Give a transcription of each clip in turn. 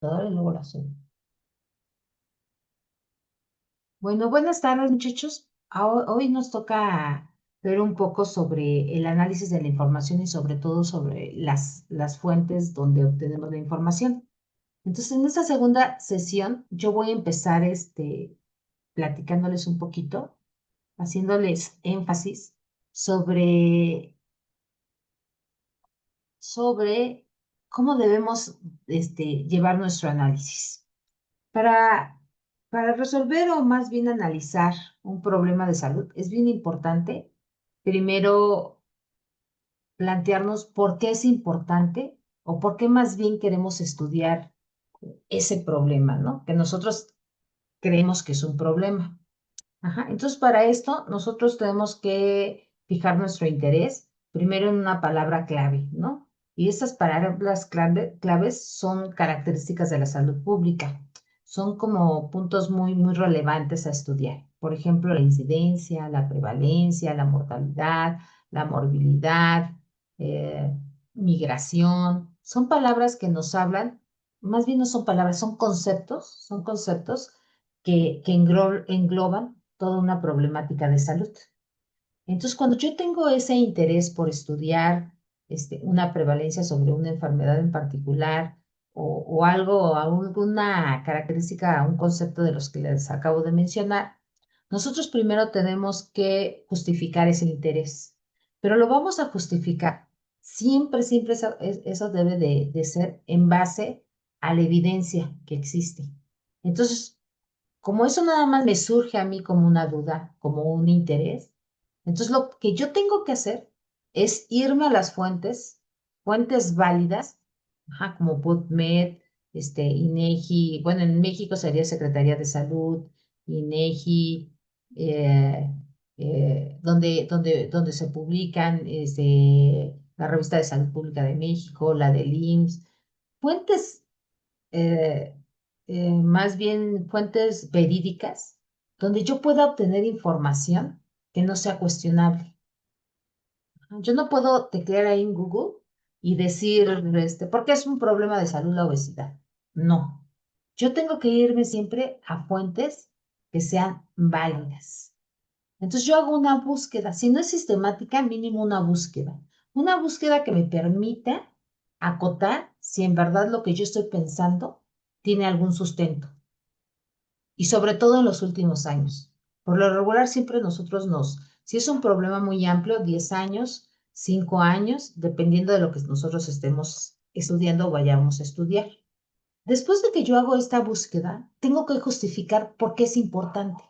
Y luego la subo. Bueno, buenas tardes, muchachos. Hoy nos toca ver un poco sobre el análisis de la información y sobre todo sobre las fuentes donde obtenemos la información. Entonces, en esta segunda sesión, yo voy a empezar platicándoles un poquito, haciéndoles énfasis sobre, sobre cómo debemos llevar nuestro análisis. Para, para resolver o más bien analizar un problema de salud, es bien importante primero plantearnos por qué es importante o por qué más bien queremos estudiar ese problema, ¿no? Que nosotros creemos que es un problema. Ajá. Entonces, para esto, nosotros tenemos que fijar nuestro interés primero en una palabra clave, ¿no? Y esas palabras claves son características de la salud pública. Son como puntos muy relevantes a estudiar. Por ejemplo, la incidencia, la prevalencia, la mortalidad, la morbilidad, eh, migración. Son palabras que nos hablan, más bien no son palabras, son conceptos que engloban toda una problemática de salud. Entonces, cuando yo tengo ese interés por estudiar una prevalencia sobre una enfermedad en particular o algo, alguna característica, un concepto de los que les acabo de mencionar, nosotros primero tenemos que justificar ese interés, pero lo vamos a justificar. Siempre eso debe de ser en base a la evidencia que existe. Entonces, como eso nada más me surge a mí como una duda, como un interés, entonces lo que yo tengo que hacer es irme a las fuentes válidas, ajá, como PubMed, INEGI, bueno, en México sería Secretaría de Salud, INEGI, eh, donde se publican la Revista de Salud Pública de México, la del IMSS, fuentes eh, más bien fuentes verídicas, donde yo pueda obtener información que no sea cuestionable. Yo no puedo teclear ahí en Google y decir, ¿por qué es un problema de salud la obesidad? No. Yo tengo que irme siempre a fuentes que sean válidas. Entonces yo hago una búsqueda, si no es sistemática, mínimo una búsqueda. Una búsqueda que me permita acotar si en verdad lo que yo estoy pensando tiene algún sustento. Y sobre todo en los últimos años. Por lo regular siempre si es un problema muy amplio, 10 años, 5 años, dependiendo de lo que nosotros estemos estudiando o vayamos a estudiar. Después de que yo hago esta búsqueda, tengo que justificar por qué es importante.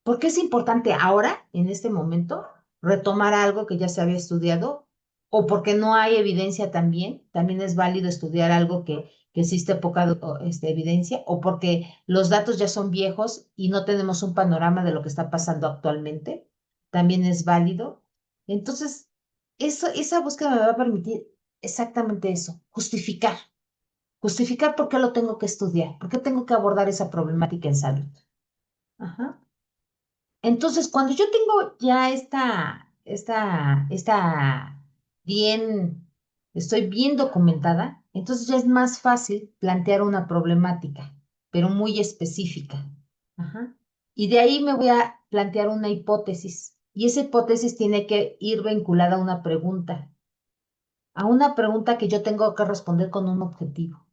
¿Por qué es importante ahora, en este momento, retomar algo que ya se había estudiado? ¿O porque no hay evidencia también? También es válido estudiar algo que existe poca evidencia, o porque los datos ya son viejos y no tenemos un panorama de lo que está pasando actualmente. También es válido. Entonces, esa búsqueda me va a permitir exactamente eso, justificar por qué lo tengo que estudiar, por qué tengo que abordar esa problemática en salud. Ajá. Entonces, cuando yo tengo ya bien, estoy bien documentada, entonces ya es más fácil plantear una problemática, pero muy específica. Ajá. Y de ahí me voy a plantear una hipótesis. Y esa hipótesis tiene que ir vinculada a una pregunta que yo tengo que responder con un objetivo.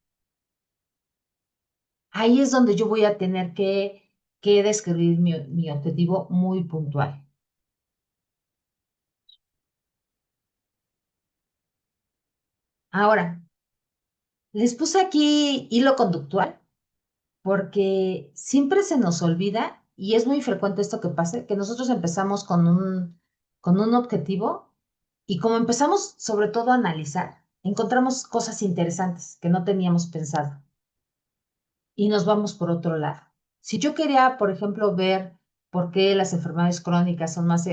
Ahí es donde yo voy a tener que describir mi objetivo muy puntual. Ahora, les puse aquí hilo conductual porque siempre se nos olvida, y es muy frecuente esto que pase, que nosotros empezamos con un objetivo y como empezamos sobre todo a analizar, encontramos cosas interesantes que no teníamos pensado y nos vamos por otro lado. Si yo quería, por ejemplo, ver por qué las enfermedades crónicas son las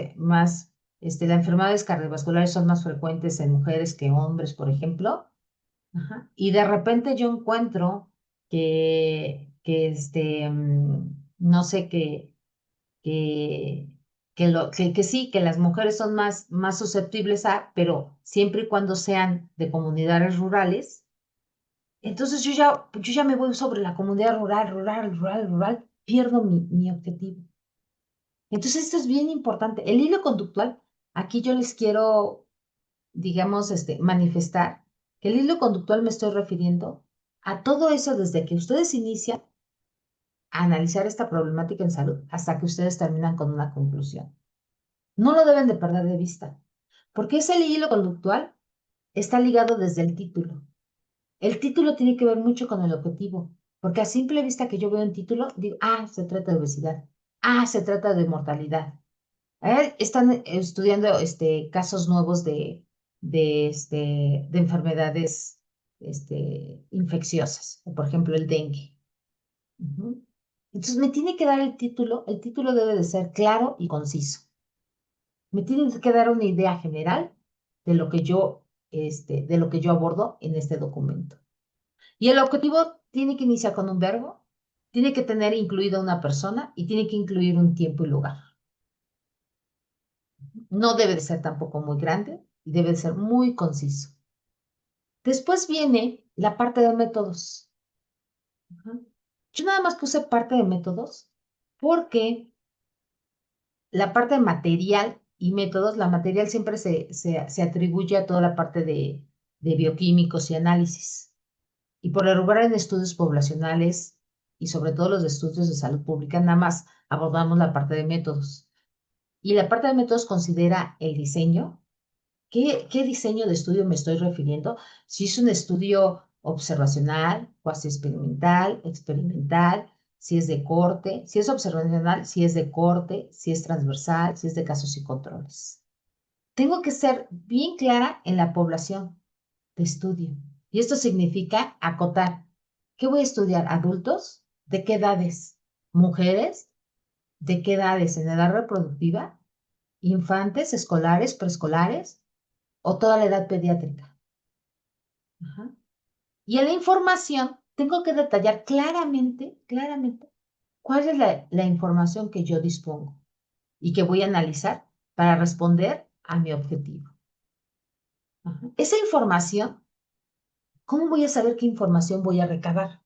enfermedades cardiovasculares son más frecuentes en mujeres que hombres, por ejemplo, ajá. Y de repente yo encuentro no sé, que, que sí, que las mujeres son más susceptibles pero siempre y cuando sean de comunidades rurales, Entonces yo ya me voy sobre la comunidad rural, pierdo mi objetivo. Entonces esto es bien importante. El hilo conductual, aquí yo les quiero, digamos, manifestar que el hilo conductual me estoy refiriendo a todo eso desde que ustedes inician a analizar esta problemática en salud hasta que ustedes terminan con una conclusión. No lo deben de perder de vista, porque ese hilo conductual está ligado desde el título. El título tiene que ver mucho con el objetivo, porque a simple vista que yo veo un título, digo, ah, se trata de obesidad, ah, se trata de mortalidad. Están estudiando casos nuevos de enfermedades infecciosas, por ejemplo, el dengue. Ujú. Entonces, me tiene que dar el título debe de ser claro y conciso. Me tiene que dar una idea general de lo que de lo que yo abordo en este documento. Y el objetivo tiene que iniciar con un verbo, tiene que tener incluida una persona y tiene que incluir un tiempo y lugar. No debe de ser tampoco muy grande y debe de ser muy conciso. Después viene la parte de métodos. Ujú. Yo nada más puse parte de métodos porque la parte de material y métodos, la material siempre se atribuye a toda la parte de bioquímicos y análisis. Y por lo regular en estudios poblacionales y sobre todo los de estudios de salud pública, nada más abordamos la parte de métodos. Y la parte de métodos considera el diseño. ¿Qué diseño de estudio me estoy refiriendo? Si es un estudio observacional, cuasi experimental, si es de corte, si es observacional, si es de corte, si es transversal, si es de casos y controles. Tengo que ser bien clara en la población de estudio. Y esto significa acotar. ¿Qué voy a estudiar? ¿Adultos? ¿De qué edades? ¿Mujeres? ¿De qué edades? ¿En edad reproductiva? ¿Infantes, escolares, preescolares? ¿O toda la edad pediátrica? Ajá. Y en la información tengo que detallar claramente, cuál es la información que yo dispongo y que voy a analizar para responder a mi objetivo. Ajá. Esa información, ¿cómo voy a saber qué información voy a recabar?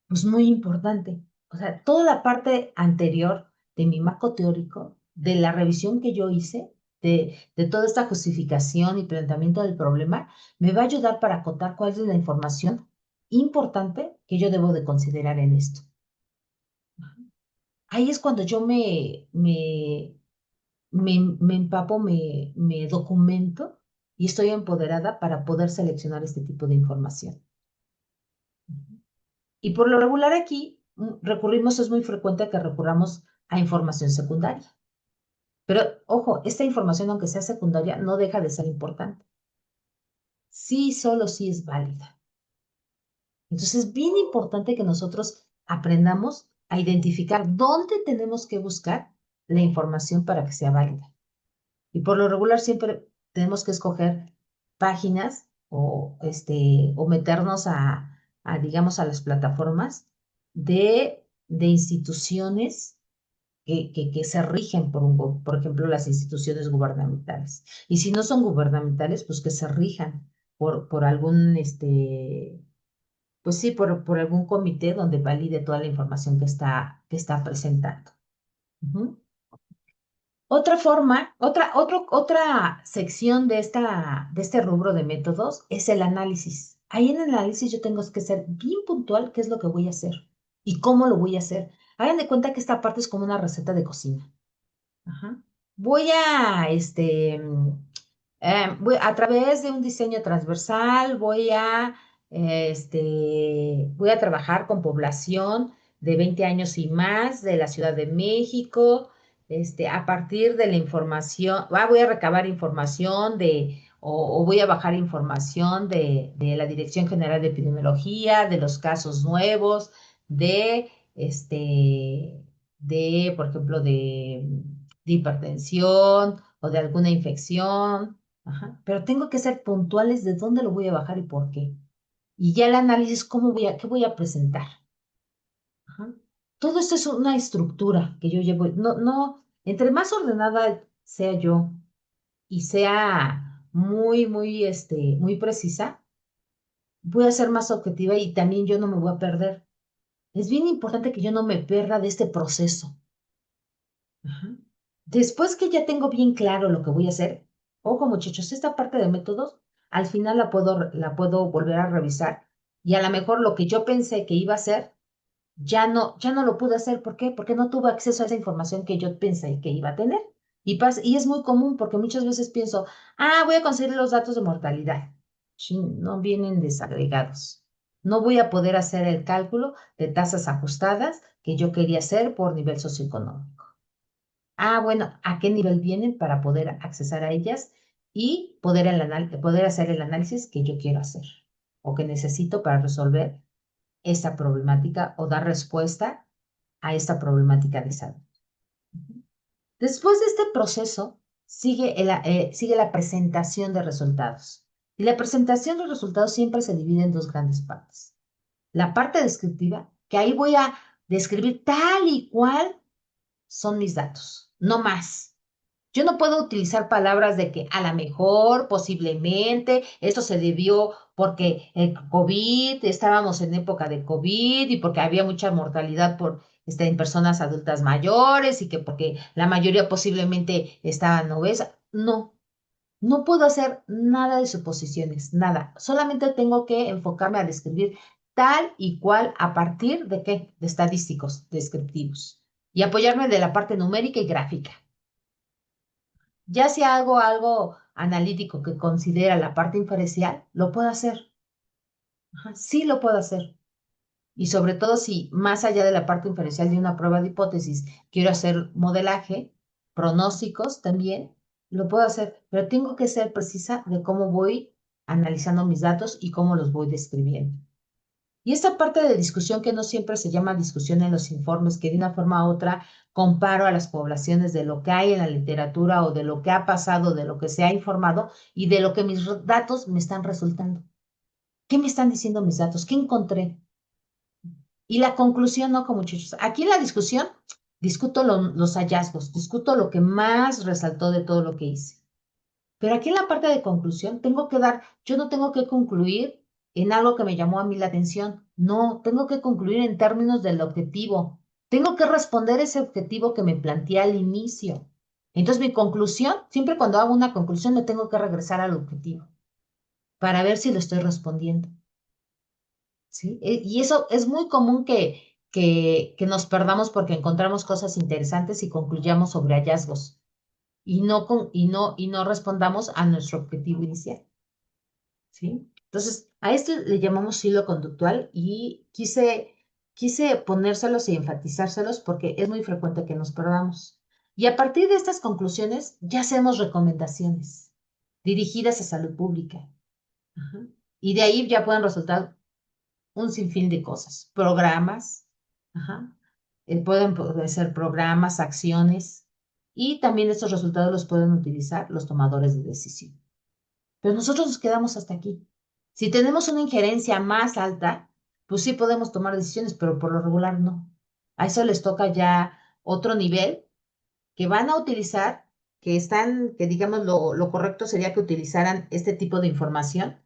Pues muy importante. O sea, toda la parte anterior de mi marco teórico, de la revisión que yo hice, de toda esta justificación y planteamiento del problema, me va a ayudar para acotar cuál es la información importante que yo debo de considerar en esto. Ahí es cuando yo me empapo, me documento y estoy empoderada para poder seleccionar este tipo de información. Y por lo regular aquí recurrimos, es muy frecuente que recurramos a información secundaria. Pero ojo, esta información, aunque sea secundaria, no deja de ser importante. Sí, solo sí es válida. Entonces es bien importante que nosotros aprendamos a identificar dónde tenemos que buscar la información para que sea válida. Y por lo regular siempre tenemos que escoger páginas o meternos digamos, a las plataformas de instituciones que se rigen por ejemplo, las instituciones gubernamentales. Y si no son gubernamentales, pues que se rijan por algún, pues sí, por algún comité donde valide toda la información que está presentando. Ujú. Otra forma, otra sección de este rubro de métodos es el análisis. Ahí en el análisis yo tengo que ser bien puntual qué es lo que voy a hacer y cómo lo voy a hacer. Hagan de cuenta que esta parte es como una receta de cocina. Ajá. Voy a, a través de un diseño transversal, voy a trabajar con población de 20 años y más de la Ciudad de México, a partir de la información, voy a recabar información o voy a bajar información de la Dirección General de Epidemiología, de los casos nuevos, de, por ejemplo, de hipertensión o de alguna infección. Ajá. Pero tengo que ser puntuales de dónde lo voy a bajar y por qué. Y ya el análisis, qué voy a presentar. Ajá. Todo esto es una estructura que yo llevo. No, entre más ordenada sea yo y sea muy precisa, voy a ser más objetiva y también yo no me voy a perder. Es bien importante que yo no me pierda de este proceso. Ajá. Después que ya tengo bien claro lo que voy a hacer, ojo muchachos, esta parte de métodos, al final la puedo volver a revisar y a lo mejor lo que yo pensé que iba a hacer, ya no lo pude hacer. ¿Por qué? Porque no tuve acceso a esa información que yo pensé que iba a tener. Y es muy común porque muchas veces pienso, voy a conseguir los datos de mortalidad. Chin, no vienen desagregados. No voy a poder hacer el cálculo de tasas ajustadas que yo quería hacer por nivel socioeconómico. Bueno, ¿a qué nivel vienen para poder accesar a ellas y poder hacer el análisis que yo quiero hacer o que necesito para resolver esta problemática o dar respuesta a esta problemática de salud? Después de este proceso, sigue la presentación de resultados. Y la presentación de resultados siempre se divide en dos grandes partes. La parte descriptiva, que ahí voy a describir tal y cual son mis datos, no más. Yo no puedo utilizar palabras de que a lo mejor, posiblemente, esto se debió porque el COVID, estábamos en época de COVID y porque había mucha mortalidad en personas adultas mayores y que porque la mayoría posiblemente estaban obesas. No, no puedo hacer nada de suposiciones, nada. Solamente tengo que enfocarme a describir tal y cual a partir de qué, de estadísticos descriptivos y apoyarme de la parte numérica y gráfica. Ya si hago algo analítico que considera la parte inferencial, lo puedo hacer. Ajá, sí lo puedo hacer. Y sobre todo si más allá de la parte inferencial de una prueba de hipótesis, quiero hacer modelaje, pronósticos también, lo puedo hacer. Pero tengo que ser precisa de cómo voy analizando mis datos y cómo los voy describiendo. Y esta parte de discusión que no siempre se llama discusión en los informes, que de una forma u otra comparo a las poblaciones de lo que hay en la literatura o de lo que ha pasado, de lo que se ha informado y de lo que mis datos me están resultando. ¿Qué me están diciendo mis datos? ¿Qué encontré? Y la conclusión, no, como muchachos. Aquí en la discusión discuto los hallazgos, discuto lo que más resaltó de todo lo que hice. Pero aquí en la parte de conclusión, yo no tengo que concluir en algo que me llamó a mí la atención. No, tengo que concluir en términos del objetivo. Tengo que responder ese objetivo que me planteé al inicio. Entonces, mi conclusión, siempre cuando hago una conclusión, me tengo que regresar al objetivo para ver si lo estoy respondiendo. ¿Sí? Y eso es muy común que nos perdamos porque encontramos cosas interesantes y concluyamos sobre hallazgos y no respondamos a nuestro objetivo inicial. ¿Sí? Entonces, a esto le llamamos hilo conductual y quise ponérselos y enfatizárselos porque es muy frecuente que nos perdamos. Y a partir de estas conclusiones, ya hacemos recomendaciones dirigidas a salud pública. Ajá. Y de ahí ya pueden resultar un sinfín de cosas, programas, ajá, pueden ser programas, acciones, y también estos resultados los pueden utilizar los tomadores de decisión. Pero nosotros nos quedamos hasta aquí. Si tenemos una injerencia más alta, pues sí podemos tomar decisiones, pero por lo regular no. A eso les toca ya otro nivel que van a utilizar, que digamos lo correcto sería que utilizaran este tipo de información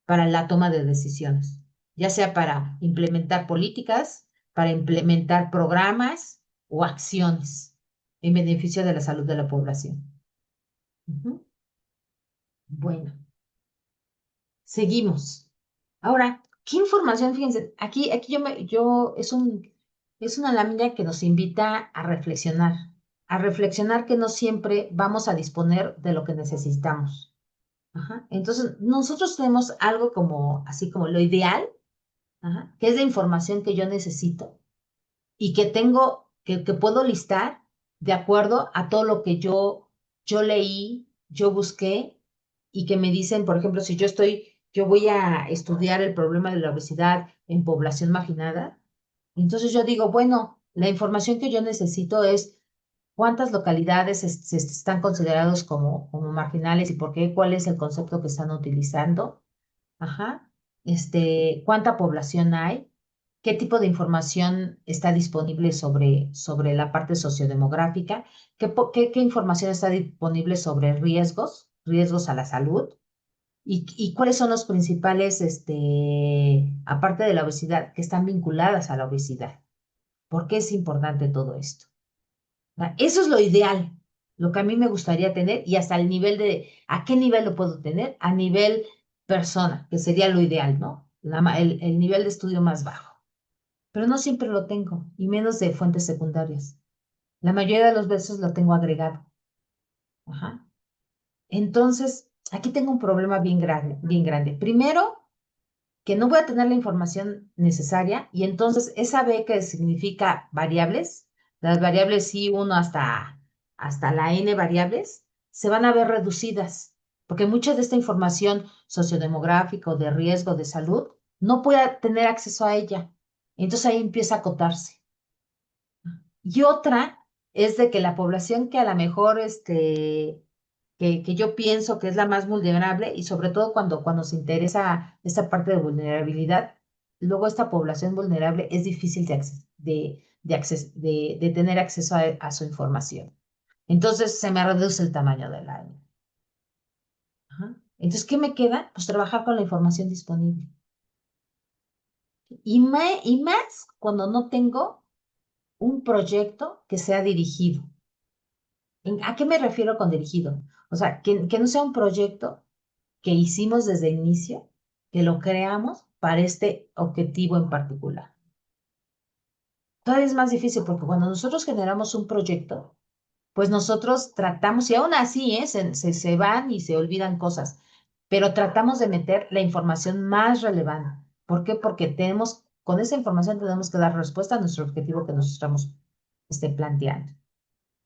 para la toma de decisiones, ya sea para implementar políticas, para implementar programas o acciones en beneficio de la salud de la población. Ujú. Bueno, seguimos. Ahora, ¿qué información? Fíjense, aquí es una lámina que nos invita a reflexionar que no siempre vamos a disponer de lo que necesitamos. Ajá. Entonces, nosotros tenemos algo como, así como lo ideal, ajá, que es la información que yo necesito y que puedo listar de acuerdo a todo lo que yo leí, yo busqué y que me dicen, por ejemplo, si yo voy a estudiar el problema de la obesidad en población marginada, entonces yo digo, bueno, la información que yo necesito es cuántas localidades se están considerados como marginales y por qué, cuál es el concepto que están utilizando. Ajá. ¿Cuánta población hay? ¿Qué tipo de información está disponible sobre la parte sociodemográfica? ¿Qué información está disponible sobre riesgos a la salud? y cuáles son los principales, aparte de la obesidad, que están vinculadas a la obesidad. ¿Por qué es importante todo esto? Eso es lo ideal, lo que a mí me gustaría tener y hasta el nivel ¿a qué nivel lo puedo tener? A nivel persona, que sería lo ideal, ¿no? El nivel de estudio más bajo. Pero no siempre lo tengo, y menos de fuentes secundarias. La mayoría de los veces lo tengo agregado. Ajá. Entonces, aquí tengo un problema bien grande, bien grande. Primero, que no voy a tener la información necesaria y entonces esa B que significa variables, las variables I1 hasta la N variables, se van a ver reducidas, porque mucha de esta información sociodemográfica o de riesgo de salud no pueda tener acceso a ella. Entonces ahí empieza a acotarse. Y otra es de que la población que a lo mejor que yo pienso que es la más vulnerable y sobre todo cuando se interesa esta parte de vulnerabilidad, luego esta población vulnerable es difícil de tener acceso a su información. Entonces se me reduce el tamaño del área. Ajá. Entonces, ¿qué me queda? Pues trabajar con la información disponible. Y más cuando no tengo un proyecto que sea dirigido. ¿A qué me refiero con dirigido? O sea, que no sea un proyecto que hicimos desde el inicio, que lo creamos para este objetivo en particular. Todavía es más difícil porque cuando nosotros generamos un proyecto, pues nosotros tratamos, y aún así, se van y se olvidan cosas, pero tratamos de meter la información más relevante. ¿Por qué? Porque con esa información tenemos que dar respuesta a nuestro objetivo que nos estamos planteando.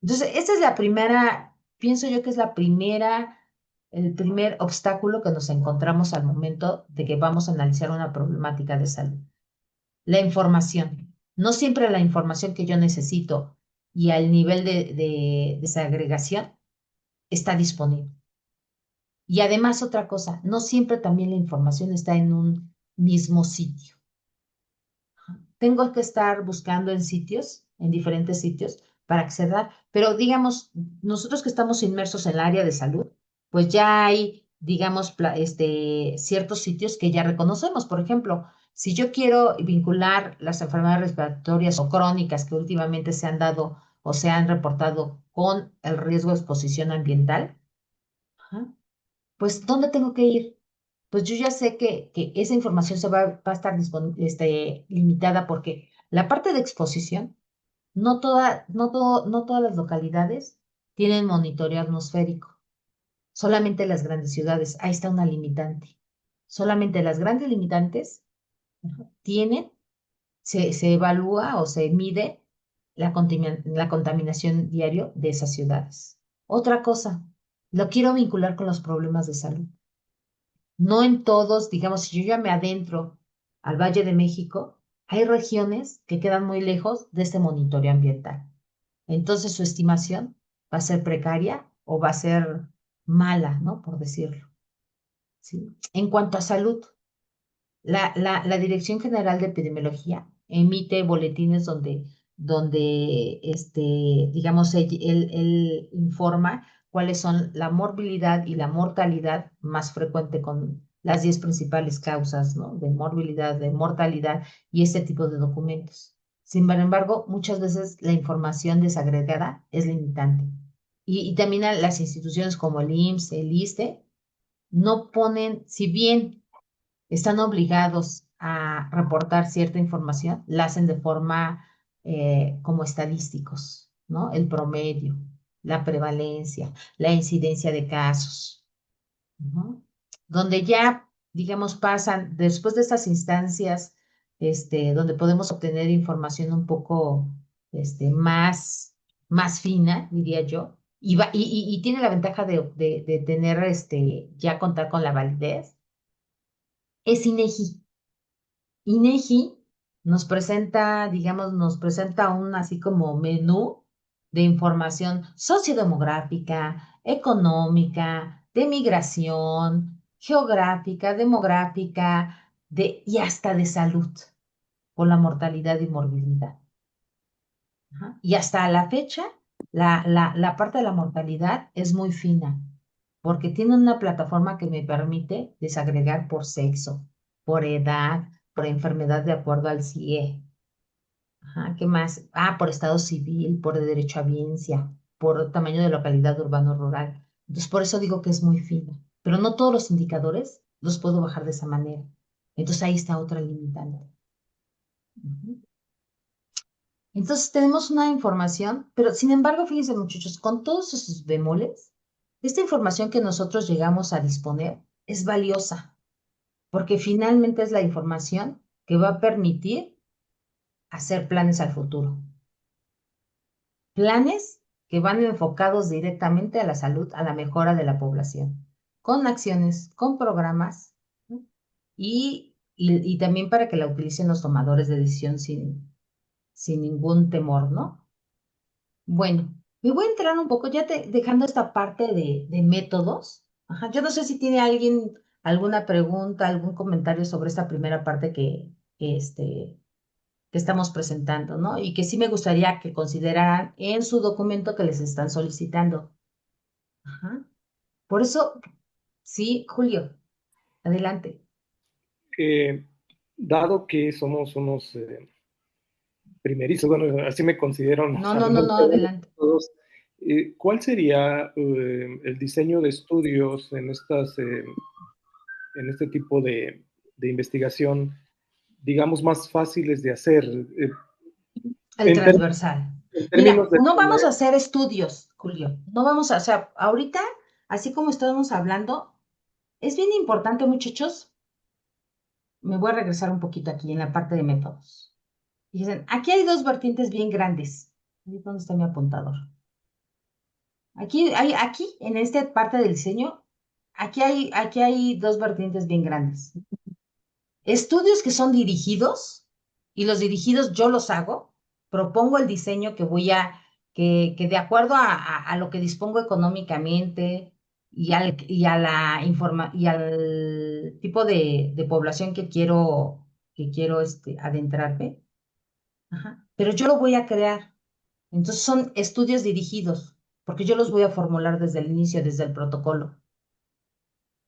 Entonces, esta es la primera, pienso yo que es el primer obstáculo que nos encontramos al momento de que vamos a analizar una problemática de salud. La información. No siempre la información que yo necesito y al nivel de desagregación está disponible. Y además, otra cosa, no siempre también la información está en un mismo sitio. Tengo que estar buscando en diferentes sitios, para acceder, pero digamos, nosotros que estamos inmersos en el área de salud, pues ya hay, digamos, ciertos sitios que ya reconocemos. Por ejemplo, si yo quiero vincular las enfermedades respiratorias o crónicas que últimamente se han dado o se han reportado con el riesgo de exposición ambiental, ajá, pues ¿dónde tengo que ir? Pues yo ya sé que esa información va a estar limitada porque la parte de exposición, no todas las localidades tienen monitoreo atmosférico, solamente las grandes ciudades, ahí está una limitante. Solamente las grandes limitantes tienen, se evalúa o se mide la contaminación diario de esas ciudades. Otra cosa, lo quiero vincular con los problemas de salud. No en todos, digamos, si yo ya me adentro al Valle de México, hay regiones que quedan muy lejos de este monitoreo ambiental. Entonces su estimación va a ser precaria o va a ser mala, ¿no? Por decirlo. ¿Sí? En cuanto a salud, la Dirección General de Epidemiología emite boletines donde digamos, él informa cuáles son la morbilidad y la mortalidad más frecuente con las 10 principales causas, ¿no? De morbilidad, de mortalidad y este tipo de documentos. Sin embargo, muchas veces la información desagregada es limitante. Y también a las instituciones como el IMSS, el ISSSTE, no ponen, si bien están obligados a reportar cierta información, la hacen de forma como estadísticos, ¿no? El promedio, la prevalencia, la incidencia de casos, ¿no? Donde ya, digamos, pasan, después de estas instancias, donde podemos obtener información un poco, más fina, diría yo, y tiene la ventaja de tener, ya contar con la validez, es INEGI. INEGI nos presenta un así como menú de información sociodemográfica, económica, de migración, geográfica, demográfica, y hasta de salud, con la mortalidad y morbilidad. Ajá. Y hasta la fecha, la parte de la mortalidad es muy fina. porque tiene una plataforma que me permite desagregar por sexo, por edad, por enfermedad de acuerdo al CIE. Ajá, ¿qué más? Ah, por estado civil, por derecho a biencia, por tamaño de localidad urbano-rural. Entonces, por eso digo que es muy fina. Pero no todos los indicadores los puedo bajar de esa manera. Entonces, ahí está otra limitante. Ujú. Entonces, tenemos una información, pero sin embargo, fíjense, muchachos, con todos esos bemoles, esta información que nosotros llegamos a disponer es valiosa, porque finalmente es la información que va a permitir hacer planes al futuro. Planes que van enfocados directamente a la salud, a la mejora de la población, con acciones, con programas, ¿no? Y también para que la utilicen los tomadores de decisión sin ningún temor, ¿no? Bueno, me voy a entrar un poco, ya dejando esta parte de métodos. Ajá, yo no sé si tiene alguien alguna pregunta, algún comentario sobre esta primera parte que estamos presentando, ¿no? Y que sí me gustaría que consideraran en su documento que les están solicitando. Ajá. Por eso, sí, Julio, adelante. Eh, Dado que somos unos primerizos, bueno, así me considero, no No, no, no, sabemos no, adelante. todos, ¿cuál sería el diseño de estudios en este tipo de investigación, digamos, más fáciles de hacer? El En, ter- transversal. en términos Mira, de no vamos a poder, hacer estudios, Julio. No vamos a, o sea, ahorita, así como estamos hablando, es bien importante, muchachos. Me voy a regresar un poquito aquí en la parte de métodos. Dicen, aquí hay dos vertientes bien grandes. ¿Dónde está mi apuntador? Aquí, en esta parte del diseño, aquí hay dos vertientes bien grandes. Estudios que son dirigidos, y los dirigidos yo los hago, propongo el diseño que de acuerdo a lo que dispongo económicamente y al tipo de población que quiero adentrarme, ajá, pero yo lo voy a crear. Entonces son estudios dirigidos, porque yo los voy a formular desde el inicio, desde el protocolo,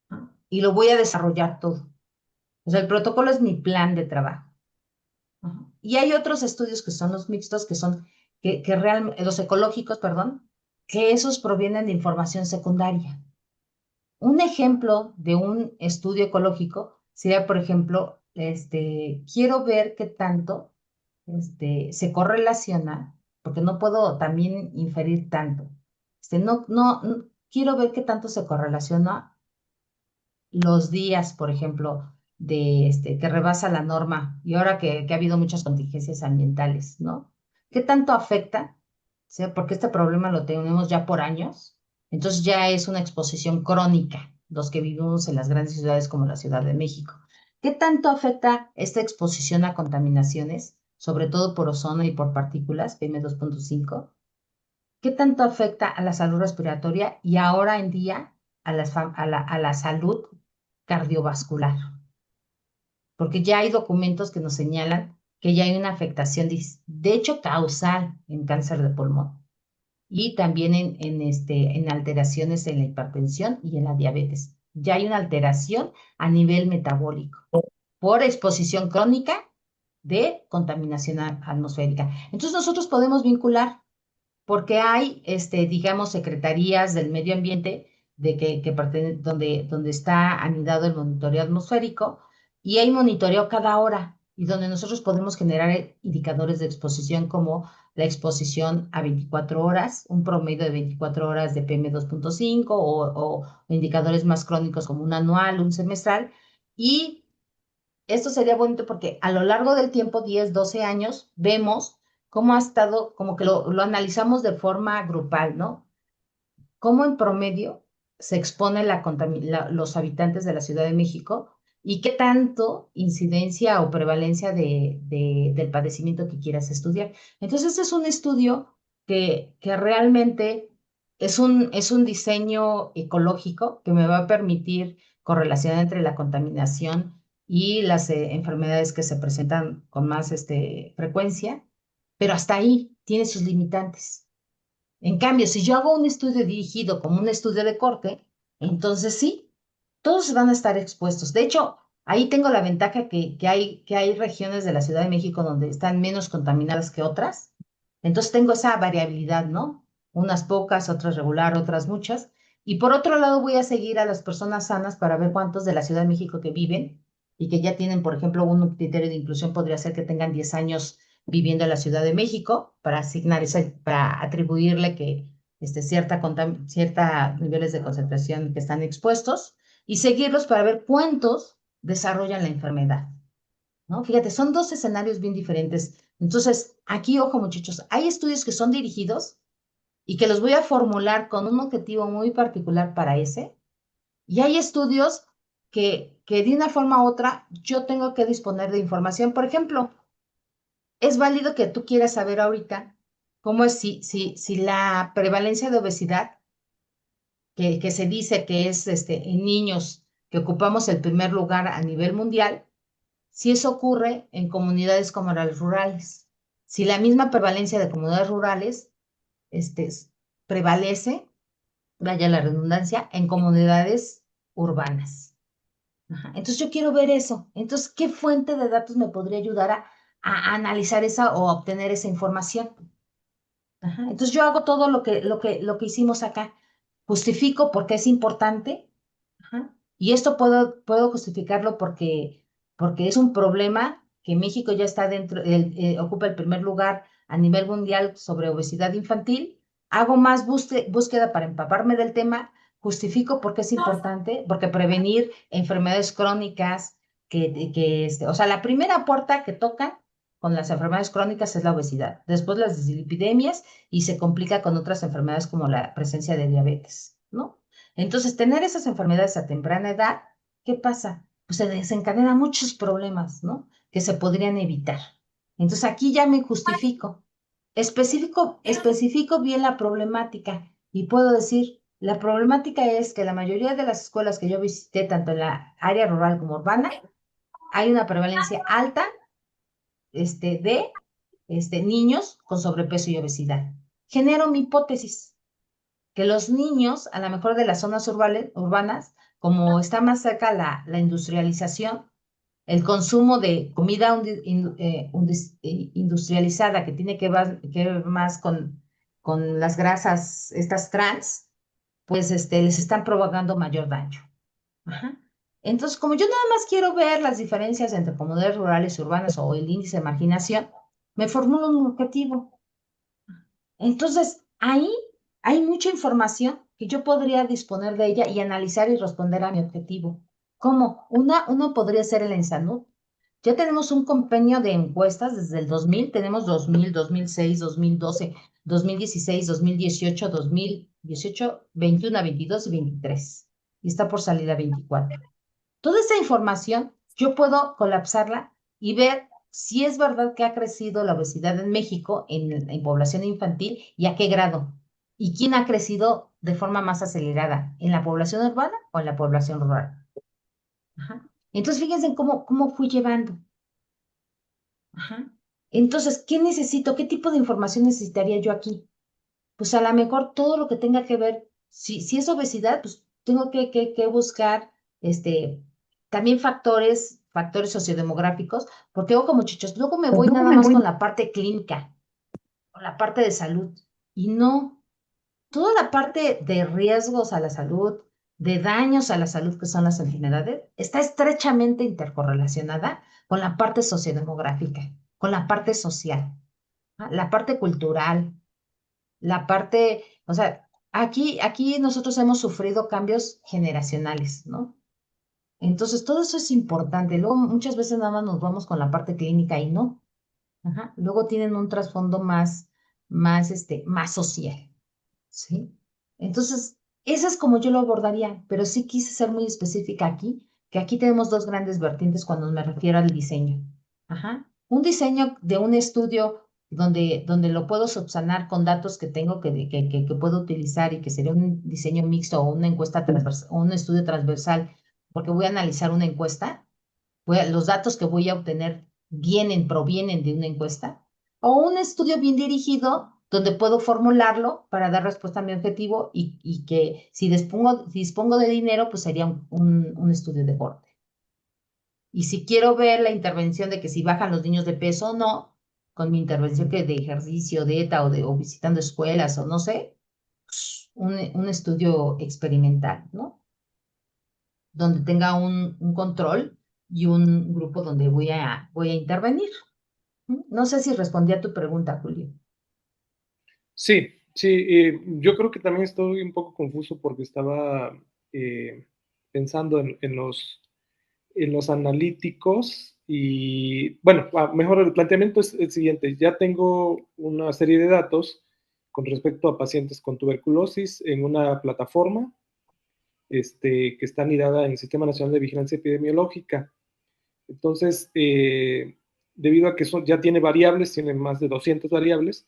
¿no? Y lo voy a desarrollar todo. O sea, el protocolo es mi plan de trabajo. Ajá. Y hay otros estudios que son los mixtos, que realmente, los ecológicos, perdón, que esos provienen de información secundaria. Un ejemplo de un estudio ecológico sería, por ejemplo, quiero ver qué tanto se correlaciona, porque no puedo también inferir tanto. Quiero ver qué tanto se correlaciona los días, por ejemplo, que rebasa la norma y ahora que ha habido muchas contingencias ambientales, ¿no? ¿Qué tanto afecta? ¿Sí? Porque este problema lo tenemos ya por años, entonces ya es una exposición crónica, los que vivimos en las grandes ciudades como la Ciudad de México. ¿Qué tanto afecta esta exposición a contaminaciones, sobre todo por ozono y por partículas, PM2.5? ¿Qué tanto afecta a la salud respiratoria y ahora en día a la salud cardiovascular? Porque ya hay documentos que nos señalan que ya hay una afectación, de hecho, causal en cáncer de pulmón y también en alteraciones en la hipertensión y en la diabetes. Ya hay una alteración a nivel metabólico por exposición crónica de contaminación atmosférica. Entonces nosotros podemos vincular porque hay, digamos, secretarías del medio ambiente donde está anidado el monitoreo atmosférico y hay monitoreo cada hora y donde nosotros podemos generar indicadores de exposición como la exposición a 24 horas, un promedio de 24 horas de PM2.5 o indicadores más crónicos como un anual, un semestral. Y esto sería bonito porque a lo largo del tiempo, 10, 12 años, vemos cómo ha estado, como que lo analizamos de forma grupal, ¿no? Cómo en promedio se expone los habitantes de la Ciudad de México y qué tanto incidencia o prevalencia del padecimiento que quieras estudiar. Entonces, este es un estudio que realmente es un diseño ecológico que me va a permitir correlación entre la contaminación y las enfermedades que se presentan con más frecuencia, pero hasta ahí tiene sus limitantes. En cambio, si yo hago un estudio dirigido como un estudio de corte, Entonces sí, todos van a estar expuestos. De hecho, ahí tengo la ventaja que hay regiones de la Ciudad de México donde están menos contaminadas que otras. Entonces tengo esa variabilidad, ¿no? Unas pocas, otras regular, otras muchas. Y por otro lado, voy a seguir a las personas sanas para ver cuántos de la Ciudad de México que viven y que ya tienen, por ejemplo, un criterio de inclusión podría ser que tengan 10 años viviendo en la Ciudad de México para asignar ese, para atribuirle que cierta niveles de concentración que están expuestos y seguirlos para ver cuántos desarrollan la enfermedad, ¿no? Fíjate, son dos escenarios bien diferentes. Entonces, aquí, ojo, muchachos, hay estudios que son dirigidos y que los voy a formular con un objetivo muy particular para ese, y hay estudios que de una forma u otra yo tengo que disponer de información. Por ejemplo, es válido que tú quieras saber ahorita cómo es si la prevalencia de obesidad que se dice que es en niños que ocupamos el primer lugar a nivel mundial, si eso ocurre en comunidades como las rurales, si la misma prevalencia de comunidades rurales este, prevalece, vaya la redundancia, en comunidades urbanas. Ajá. Entonces yo quiero ver eso. Entonces, ¿qué fuente de datos me podría ayudar a analizar esa o a obtener esa información? Ajá. Entonces yo hago todo lo que hicimos acá. Justifico por qué es importante. Ajá. Y esto puedo justificarlo porque es un problema que México ya está dentro, ocupa el primer lugar a nivel mundial sobre obesidad infantil. Hago más búsqueda para empaparme del tema, justifico por qué es importante, porque prevenir enfermedades crónicas, o sea, la primera puerta que tocan con las enfermedades crónicas es la obesidad, después las dislipidemias y se complica con otras enfermedades como la presencia de diabetes, ¿no? Entonces, tener esas enfermedades a temprana edad, ¿qué pasa? Pues se desencadenan muchos problemas, ¿no? Que se podrían evitar. Entonces, aquí ya me justifico. Especifico bien la problemática y puedo decir, la problemática es que la mayoría de las escuelas que yo visité, tanto en la área rural como urbana, hay una prevalencia alta, de niños con sobrepeso y obesidad. Genero mi hipótesis que los niños, a lo mejor de las zonas urbanas, como está más cerca la industrialización, el consumo de comida industrializada que tiene que ver más con las grasas, estas trans, pues les están provocando mayor daño. Ajá. Entonces, como yo nada más quiero ver las diferencias entre comunidades rurales y urbanas o el índice de marginación, me formulo un objetivo. Entonces, ahí hay mucha información que yo podría disponer de ella y analizar y responder a mi objetivo. ¿Cómo? Uno podría ser el ENSANUD. Ya tenemos un compendio de encuestas desde el 2000, tenemos 2000, 2006, 2012, 2016, 2018, 2018, 21, 22 y 23. Y está por salir a 24. Toda esa información yo puedo colapsarla y ver si es verdad que ha crecido la obesidad en México en población infantil y a qué grado. Y quién ha crecido de forma más acelerada, en la población urbana o en la población rural. Ajá. Entonces, fíjense en cómo fui llevando. Ajá. Entonces, ¿qué necesito? ¿Qué tipo de información necesitaría yo aquí? Pues a lo mejor todo lo que tenga que ver, si es obesidad, pues tengo que buscar también factores sociodemográficos, porque ojo muchachos, luego me voy nada más con la parte clínica, con la parte de salud, y no, toda la parte de riesgos a la salud, de daños a la salud que son las enfermedades, está estrechamente intercorrelacionada con la parte sociodemográfica, con la parte social, ¿ah? La parte cultural, la parte, o sea, aquí nosotros hemos sufrido cambios generacionales, ¿no? Entonces, todo eso es importante. Luego, muchas veces nada más nos vamos con la parte clínica y no. Ajá. Luego tienen un trasfondo más social, ¿sí? Entonces, eso es como yo lo abordaría, pero sí quise ser muy específica aquí, que aquí tenemos dos grandes vertientes cuando me refiero al diseño. Ajá. Un diseño de un estudio donde lo puedo subsanar con datos que tengo que puedo utilizar y que sería un diseño mixto o una encuesta transversal o un estudio transversal, porque voy a analizar una encuesta, los datos que voy a obtener provienen de una encuesta, o un estudio bien dirigido donde puedo formularlo para dar respuesta a mi objetivo y que si dispongo de dinero, pues sería un estudio de corte. Y si quiero ver la intervención de que si bajan los niños de peso o no, con mi intervención que de ejercicio, dieta o visitando escuelas o no sé, pues, un estudio experimental, ¿no? Donde tenga un control y un grupo donde voy a intervenir. No sé si respondí a tu pregunta, Julio. Sí, sí, yo creo que también estoy un poco confuso porque estaba pensando en los analíticos y, bueno, mejor el planteamiento es el siguiente. Ya tengo una serie de datos con respecto a pacientes con tuberculosis en una plataforma que está anidada en el Sistema Nacional de Vigilancia Epidemiológica. Entonces, debido a que ya tiene variables, tiene más de 200 variables,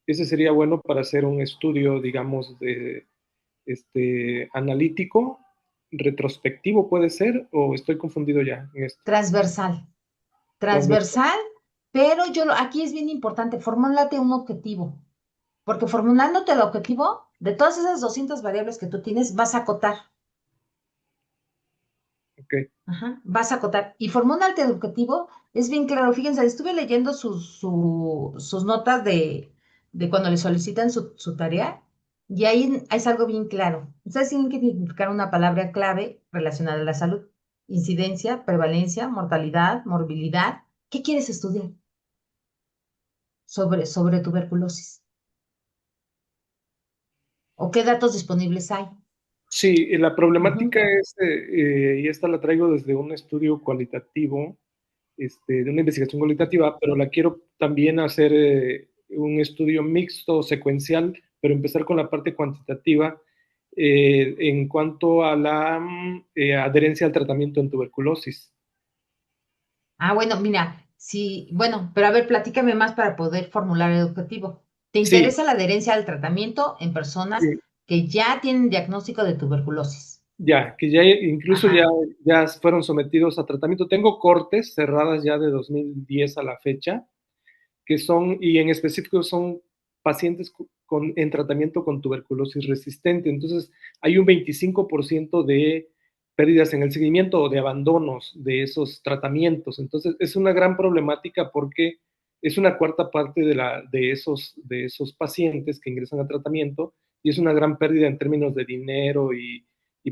ese sería bueno para hacer un estudio, digamos, de analítico, retrospectivo puede ser, o estoy confundido ya en esto. Transversal. Transversal. Transversal, pero aquí es bien importante, formúlate un objetivo, porque formulándote el objetivo, de todas esas 200 variables que tú tienes, vas a acotar. Ok, Ajá, vas a acotar. Y formularte el objetivo es bien claro. Fíjense, estuve leyendo sus notas de cuando le solicitan su tarea y ahí es algo bien claro. Ustedes tienen que identificar una palabra clave relacionada a la salud. Incidencia, prevalencia, mortalidad, morbilidad. ¿Qué quieres estudiar sobre tuberculosis? ¿O qué datos disponibles hay? sí, la problemática Ujú. es, y esta la traigo desde un estudio cualitativo, de una investigación cualitativa, pero la quiero también hacer un estudio mixto, secuencial, pero empezar con la parte cuantitativa en cuanto a la adherencia al tratamiento en tuberculosis. Ah, bueno, mira, sí, bueno, pero a ver, platícame más para poder formular el objetivo. ¿Te Sí, interesa la adherencia al tratamiento en personas sí, que ya tienen diagnóstico de tuberculosis? ya, que ya incluso Ajá. ya fueron sometidos a tratamiento. Tengo cortes cerradas ya de 2010 a la fecha, que son, y en específico son pacientes en tratamiento con tuberculosis resistente. Entonces, hay un 25% de pérdidas en el seguimiento o de abandonos de esos tratamientos. Entonces, es una gran problemática porque es una cuarta parte de esos pacientes que ingresan a tratamiento y es una gran pérdida en términos de dinero y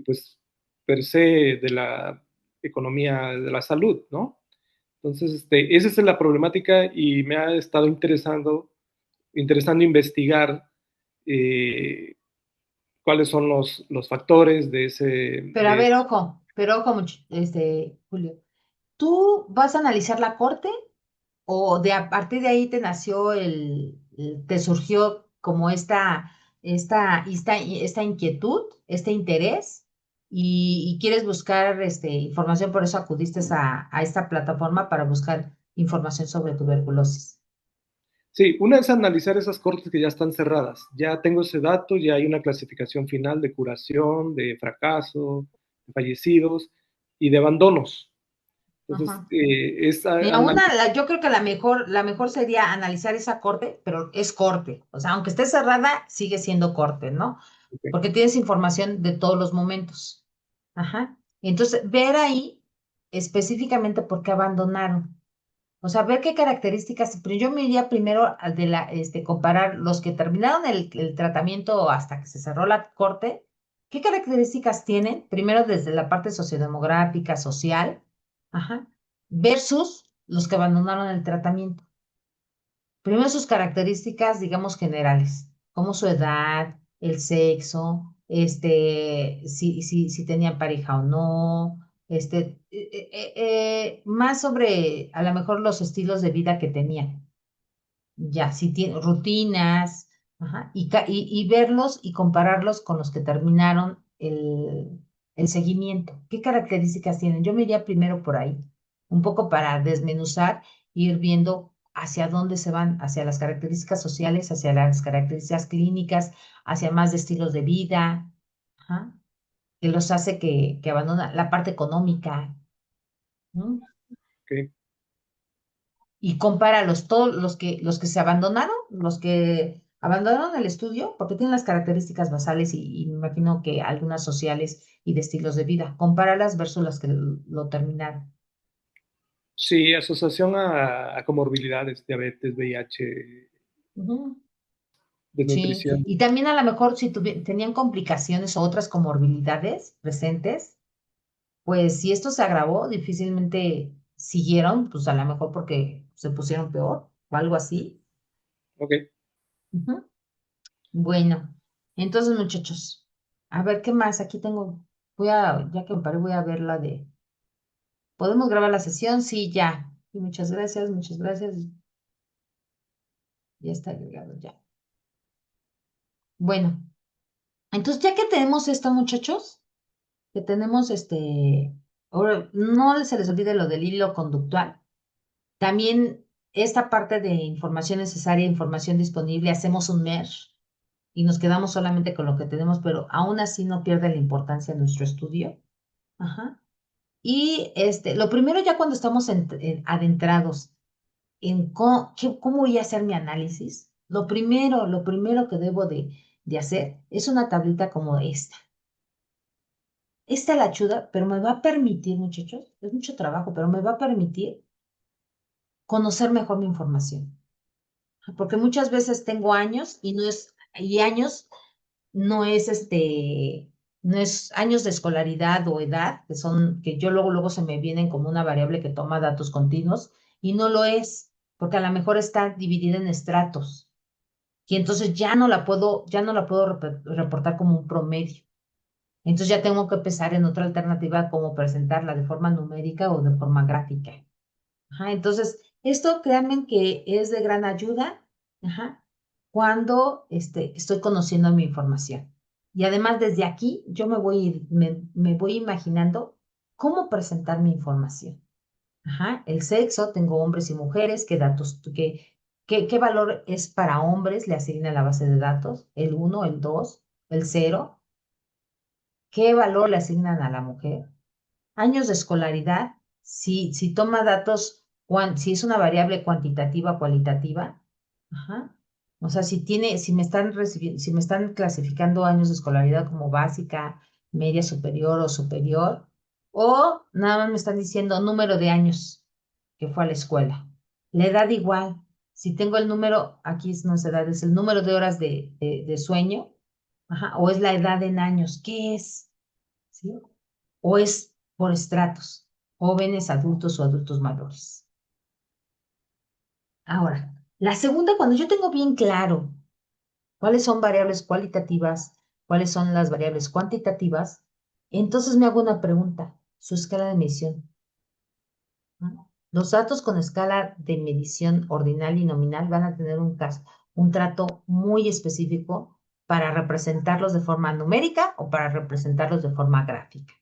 pues per se de la economía de la salud, ¿no? Entonces, esa es la problemática y me ha estado interesando investigar eh, cuáles son los factores de Pero a ver, ojo, Julio, ¿tú vas a analizar la corte o a partir de ahí te nació te surgió como esta inquietud, este interés y quieres buscar información, por eso acudiste a esta plataforma para buscar información sobre tuberculosis? Sí, una es analizar esas cortes que ya están cerradas. Ya tengo ese dato, ya hay una clasificación final de curación, de fracaso, de fallecidos y de abandonos. Entonces, Ajá. es Mira, yo creo que la mejor sería analizar esa corte, pero es corte. O sea, aunque esté cerrada, sigue siendo corte, ¿no? okay, Porque tienes información de todos los momentos. Ajá. Entonces, ver ahí específicamente por qué abandonaron. O sea, ver qué características, pero yo me iría primero al comparar los que terminaron el tratamiento hasta que se cerró la corte, qué características tienen, primero desde la parte sociodemográfica, social, ajá, versus los que abandonaron el tratamiento. Primero sus características, digamos, generales, como su edad, el sexo, si tenían pareja o no, más sobre a lo mejor los estilos de vida que tenían. Ya, si tienen rutinas, ajá, y verlos y compararlos con los que terminaron el seguimiento. ¿Qué características tienen? Yo me iría primero por ahí, un poco para desmenuzar, ir viendo hacia dónde se van, hacia las características sociales, hacia las características clínicas, hacia más de estilos de vida, ajá, que los hace que abandonan la parte económica, ¿no? okay. Y compáralos, todos los que se abandonaron, los que Abandonaron el estudio porque tienen las características basales y me imagino que algunas sociales y de estilos de vida. Compáralas versus las que lo terminaron. Sí, asociación a comorbilidades, diabetes, VIH, Ujú. Sí, desnutrición. y también a lo mejor si tenían complicaciones o otras comorbilidades presentes, pues si esto se agravó, difícilmente siguieron, pues a lo mejor porque se pusieron peor o algo así. Ok, Ujú. Bueno, entonces muchachos, a ver qué más. Aquí tengo, ya que me paré, voy a ver la de, ¿podemos grabar la sesión? Sí, ya. Y muchas gracias. Ya está agregado ya. Bueno, entonces ya que tenemos esto, muchachos, que tenemos ahora no se les olvide lo del hilo conductual. También esta parte de información necesaria, información disponible, hacemos un merge y nos quedamos solamente con lo que tenemos, pero aún así no pierde la importancia nuestro estudio. Ajá. Y lo primero ya cuando estamos adentrados en cómo voy a hacer mi análisis, lo primero que debo de hacer es una tablita como esta. Esta la ayuda, pero me va a permitir, muchachos, es mucho trabajo, pero me va a permitir conocer mejor mi información. Porque muchas veces tengo años y años no es no es años de escolaridad o edad, que yo luego se me vienen como una variable que toma datos continuos, y no lo es, porque a lo mejor está dividida en estratos, y entonces ya no la puedo reportar como un promedio. Entonces ya tengo que pensar en otra alternativa como presentarla de forma numérica o de forma gráfica. Ajá, entonces, esto créanme que es de gran ayuda, ajá, cuando estoy conociendo mi información. Y además, desde aquí, yo me voy imaginando cómo presentar mi información. Ajá, el sexo, tengo hombres y mujeres, qué valor es para hombres, le asigna la base de datos, el uno, el 2, el cero, qué valor le asignan a la mujer, años de escolaridad, si toma datos, si es una variable cuantitativa o cualitativa, ajá. O sea, si me están clasificando años de escolaridad como básica, media superior o superior, o nada más me están diciendo número de años que fue a la escuela. La edad igual. Si tengo el número, aquí no es edad, es el número de horas de sueño, ajá, o es la edad en años, ¿qué es? ¿Sí? O es por estratos, jóvenes, adultos o adultos mayores. Ahora, la segunda, cuando yo tengo bien claro cuáles son variables cualitativas, cuáles son las variables cuantitativas, entonces me hago una pregunta, su escala de medición. ¿No? Los datos con escala de medición ordinal y nominal van a tener un trato muy específico para representarlos de forma numérica o para representarlos de forma gráfica.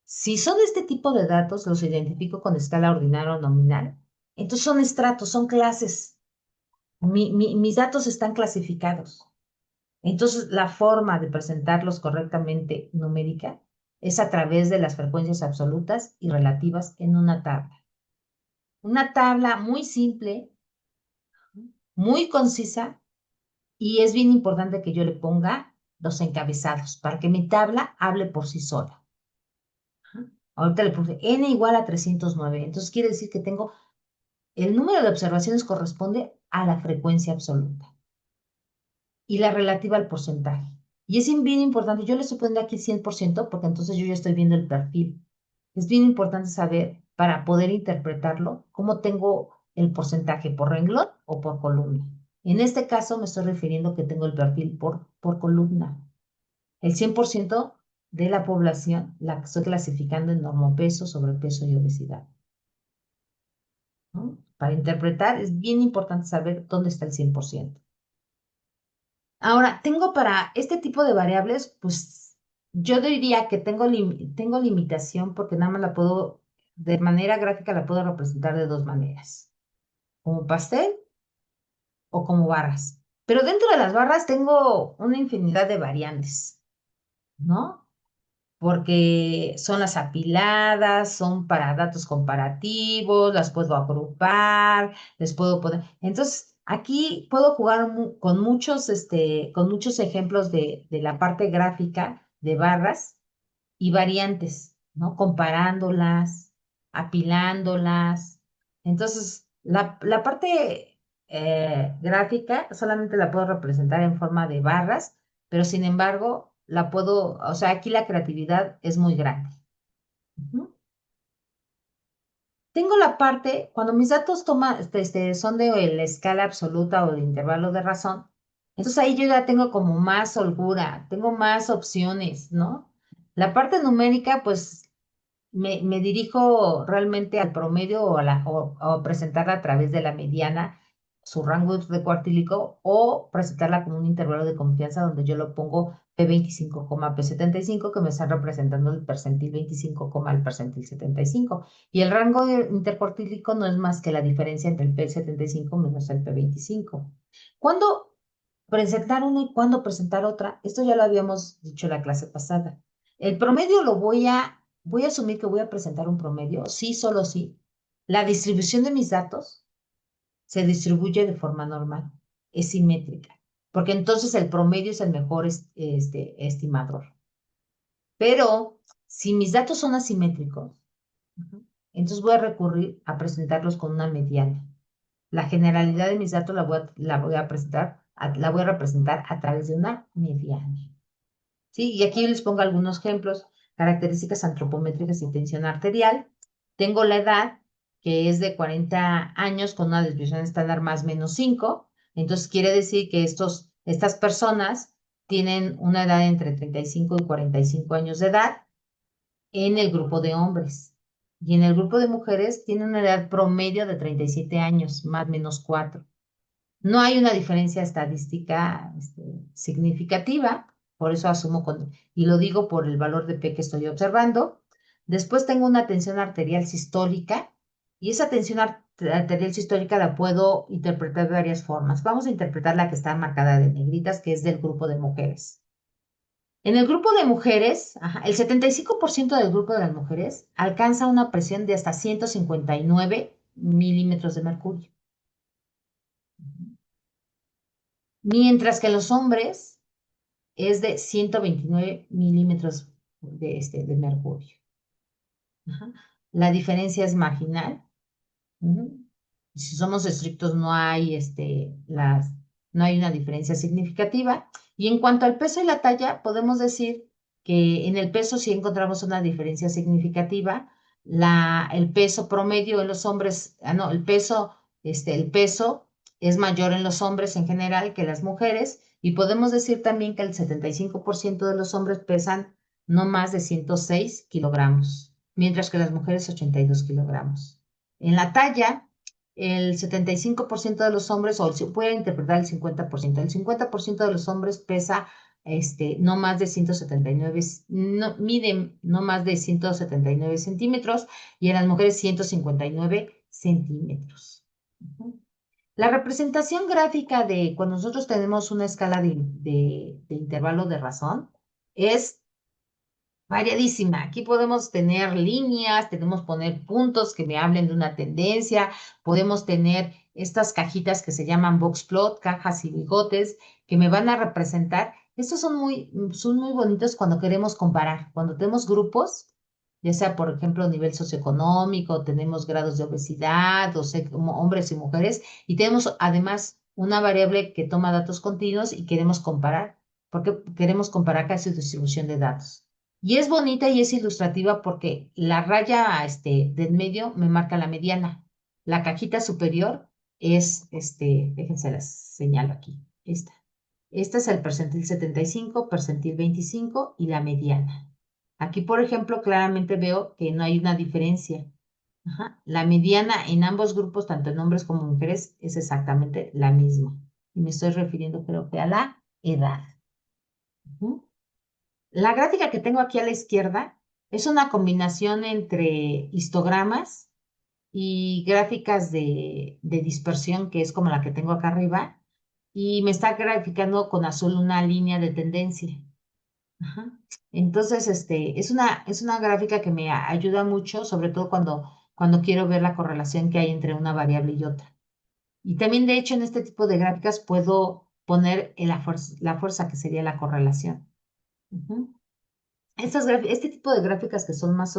Si son este tipo de datos, los identifico con escala ordinal o nominal. Entonces son estratos, son clases. Mis datos están clasificados. Entonces la forma de presentarlos correctamente numérica es a través de las frecuencias absolutas y relativas en una tabla. Una tabla muy simple, muy concisa, y es bien importante que yo le ponga los encabezados para que mi tabla hable por sí sola. Ahorita le puse n igual a 309. Entonces quiere decir que tengo el número de observaciones corresponde a la frecuencia absoluta y la relativa al porcentaje. Y es bien importante, yo le estoy poniendo aquí 100% porque entonces yo ya estoy viendo el perfil. Es bien importante saber para poder interpretarlo cómo tengo el porcentaje por renglón o por columna. En este caso me estoy refiriendo que tengo el perfil por columna. El 100% de la población la estoy clasificando en normopeso, sobrepeso y obesidad. ¿No? Para interpretar es bien importante saber dónde está el 100%. Ahora, tengo para este tipo de variables, pues yo diría que tengo limitación porque nada más de manera gráfica la puedo representar de dos maneras, como pastel o como barras. Pero dentro de las barras tengo una infinidad de variantes, ¿no? Porque son las apiladas, son para datos comparativos, las puedo agrupar, les puedo poner. Entonces, Aquí puedo jugar con muchos ejemplos de la parte gráfica de barras y variantes, ¿no? Comparándolas, apilándolas. Entonces, la parte gráfica solamente la puedo representar en forma de barras, pero sin embargo, o sea, aquí la creatividad es muy grande. Ujú. Tengo la parte, cuando mis datos son de la escala absoluta o de intervalo de razón, entonces ahí yo ya tengo como más holgura, tengo más opciones, ¿no? La parte numérica, pues me dirijo realmente al promedio o presentarla a través de la mediana, su rango de cuartílico, o presentarla como un intervalo de confianza donde yo lo pongo P25, P75, que me están representando el percentil 25, el percentil 75. Y el rango intercuartílico no es más que la diferencia entre el P75 menos el P25. ¿Cuándo presentar una y cuándo presentar otra? Esto ya lo habíamos dicho en la clase pasada. El promedio voy a asumir que voy a presentar un promedio, sí, solo sí. La distribución de mis datos se distribuye de forma normal, es simétrica, porque entonces el promedio es el mejor estimador. Pero si mis datos son asimétricos, ujú, entonces voy a recurrir a presentarlos con una mediana. La generalidad de mis datos la voy a representar a través de una mediana. ¿Sí? Y aquí les pongo algunos ejemplos, características antropométricas y tensión arterial. Tengo la edad, que es de 40 años con una desviación estándar más menos 5. Entonces quiere decir que estas personas tienen una edad entre 35 y 45 años de edad en el grupo de hombres. Y en el grupo de mujeres tienen una edad promedio de 37 años, más menos 4. No hay una diferencia estadística significativa, por eso y lo digo por el valor de P que estoy observando. Después tengo una tensión arterial sistólica y esa tensión arterial sistólica la puedo interpretar de varias formas. Vamos a interpretar la que está marcada de negritas, que es del grupo de mujeres. En el grupo de mujeres, ajá, el 75% del grupo de las mujeres alcanza una presión de hasta 159 milímetros de mercurio. Mientras que los hombres es de 129 milímetros de mercurio. Ajá. La diferencia es marginal. Ujú. Si somos estrictos, no hay una diferencia significativa. Y en cuanto al peso y la talla, podemos decir que en el peso sí encontramos una diferencia significativa. El peso promedio en los hombres, no, el peso es mayor en los hombres en general que las mujeres. Y podemos decir también que el 75% de los hombres pesan no más de 106 kilogramos, mientras que las mujeres 82 kilogramos. En la talla, el 75% de los hombres, o se puede interpretar el 50% de los hombres pesa no más de 179, no, mide no más de 179 centímetros y en las mujeres 159 centímetros. Ujú. La representación gráfica de cuando nosotros tenemos una escala de intervalo de razón es variadísima. Aquí podemos tener líneas, podemos poner puntos que me hablen de una tendencia, podemos tener estas cajitas que se llaman box plot, cajas y bigotes, que me van a representar. Estos son muy bonitos cuando queremos comparar, cuando tenemos grupos, ya sea por ejemplo nivel socioeconómico, tenemos grados de obesidad, como hombres y mujeres, y tenemos además una variable que toma datos continuos y queremos comparar, porque queremos comparar casi su distribución de datos. Y es bonita y es ilustrativa porque la raya del medio me marca la mediana. La cajita superior es, déjense las señalo aquí, esta. Esta es el percentil 75, percentil 25 y la mediana. Aquí, por ejemplo, claramente veo que no hay una diferencia. Ajá. La mediana en ambos grupos, tanto en hombres como mujeres, es exactamente la misma. Y me estoy refiriendo, creo que a la edad. Ujú. La gráfica que tengo aquí a la izquierda es una combinación entre histogramas y gráficas de dispersión, que es como la que tengo acá arriba, y me está graficando con azul una línea de tendencia. Ajá. Entonces, es una gráfica que me ayuda mucho, sobre todo cuando quiero ver la correlación que hay entre una variable y otra. Y también, de hecho, en este tipo de gráficas puedo poner la fuerza que sería la correlación. Ujú. Este tipo de gráficas que son más...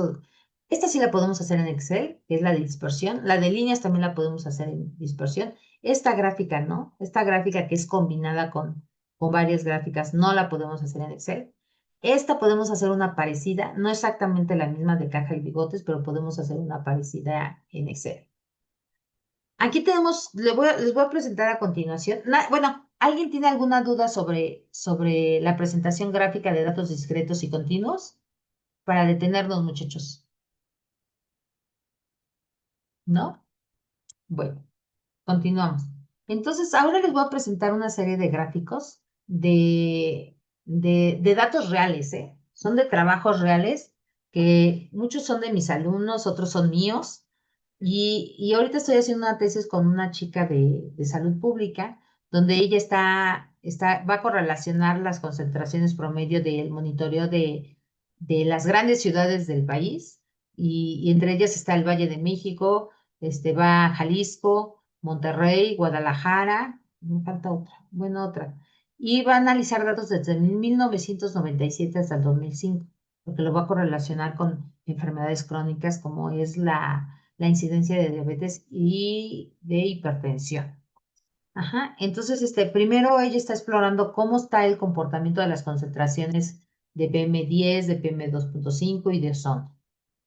Esta sí la podemos hacer en Excel, que es la de dispersión. La de líneas también la podemos hacer en dispersión. Esta gráfica, ¿no? Esta gráfica que es combinada con varias gráficas, no la podemos hacer en Excel. Esta podemos hacer una parecida, no exactamente la misma de caja y bigotes, pero podemos hacer una parecida en Excel. Aquí tenemos, les voy a presentar a continuación. Bueno, ¿alguien tiene alguna duda sobre la presentación gráfica de datos discretos y continuos? Para detenernos, muchachos, ¿no? Bueno, continuamos. Entonces, ahora les voy a presentar una serie de gráficos de datos reales, ¿eh? Son de trabajos reales, que muchos son de mis alumnos, otros son míos. Y ahorita estoy haciendo una tesis con una chica de salud pública, donde ella va a correlacionar las concentraciones promedio del monitoreo de las grandes ciudades del país, y entre ellas está el Valle de México, va Jalisco, Monterrey, Guadalajara, me falta otra, bueno, otra. Y va a analizar datos desde 1997 hasta el 2005, porque lo va a correlacionar con enfermedades crónicas como es la incidencia de diabetes y de hipertensión. Ajá, entonces, primero ella está explorando cómo está el comportamiento de las concentraciones de PM10, de PM2.5 y de ozono.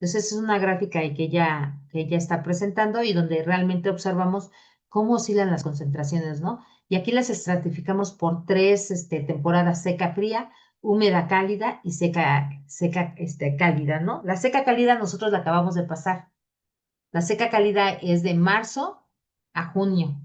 Entonces, es una gráfica ahí que ella está presentando y donde realmente observamos cómo oscilan las concentraciones, ¿no? Y aquí las estratificamos por tres temporadas: seca, fría, húmeda, cálida y seca, cálida, ¿no? La seca cálida nosotros la acabamos de pasar. La seca cálida es de marzo a junio.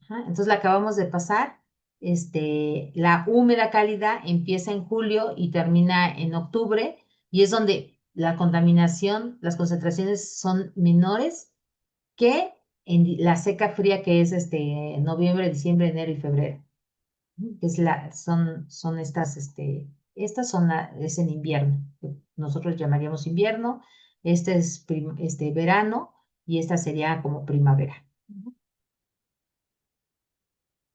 Ajá, entonces la acabamos de pasar. La húmeda cálida empieza en julio y termina en octubre, y es donde la contaminación, las concentraciones son menores que en la seca fría, que es noviembre, diciembre, enero y febrero. Que son estas es en invierno, que nosotros llamaríamos invierno. Este es verano, y esta sería como primavera.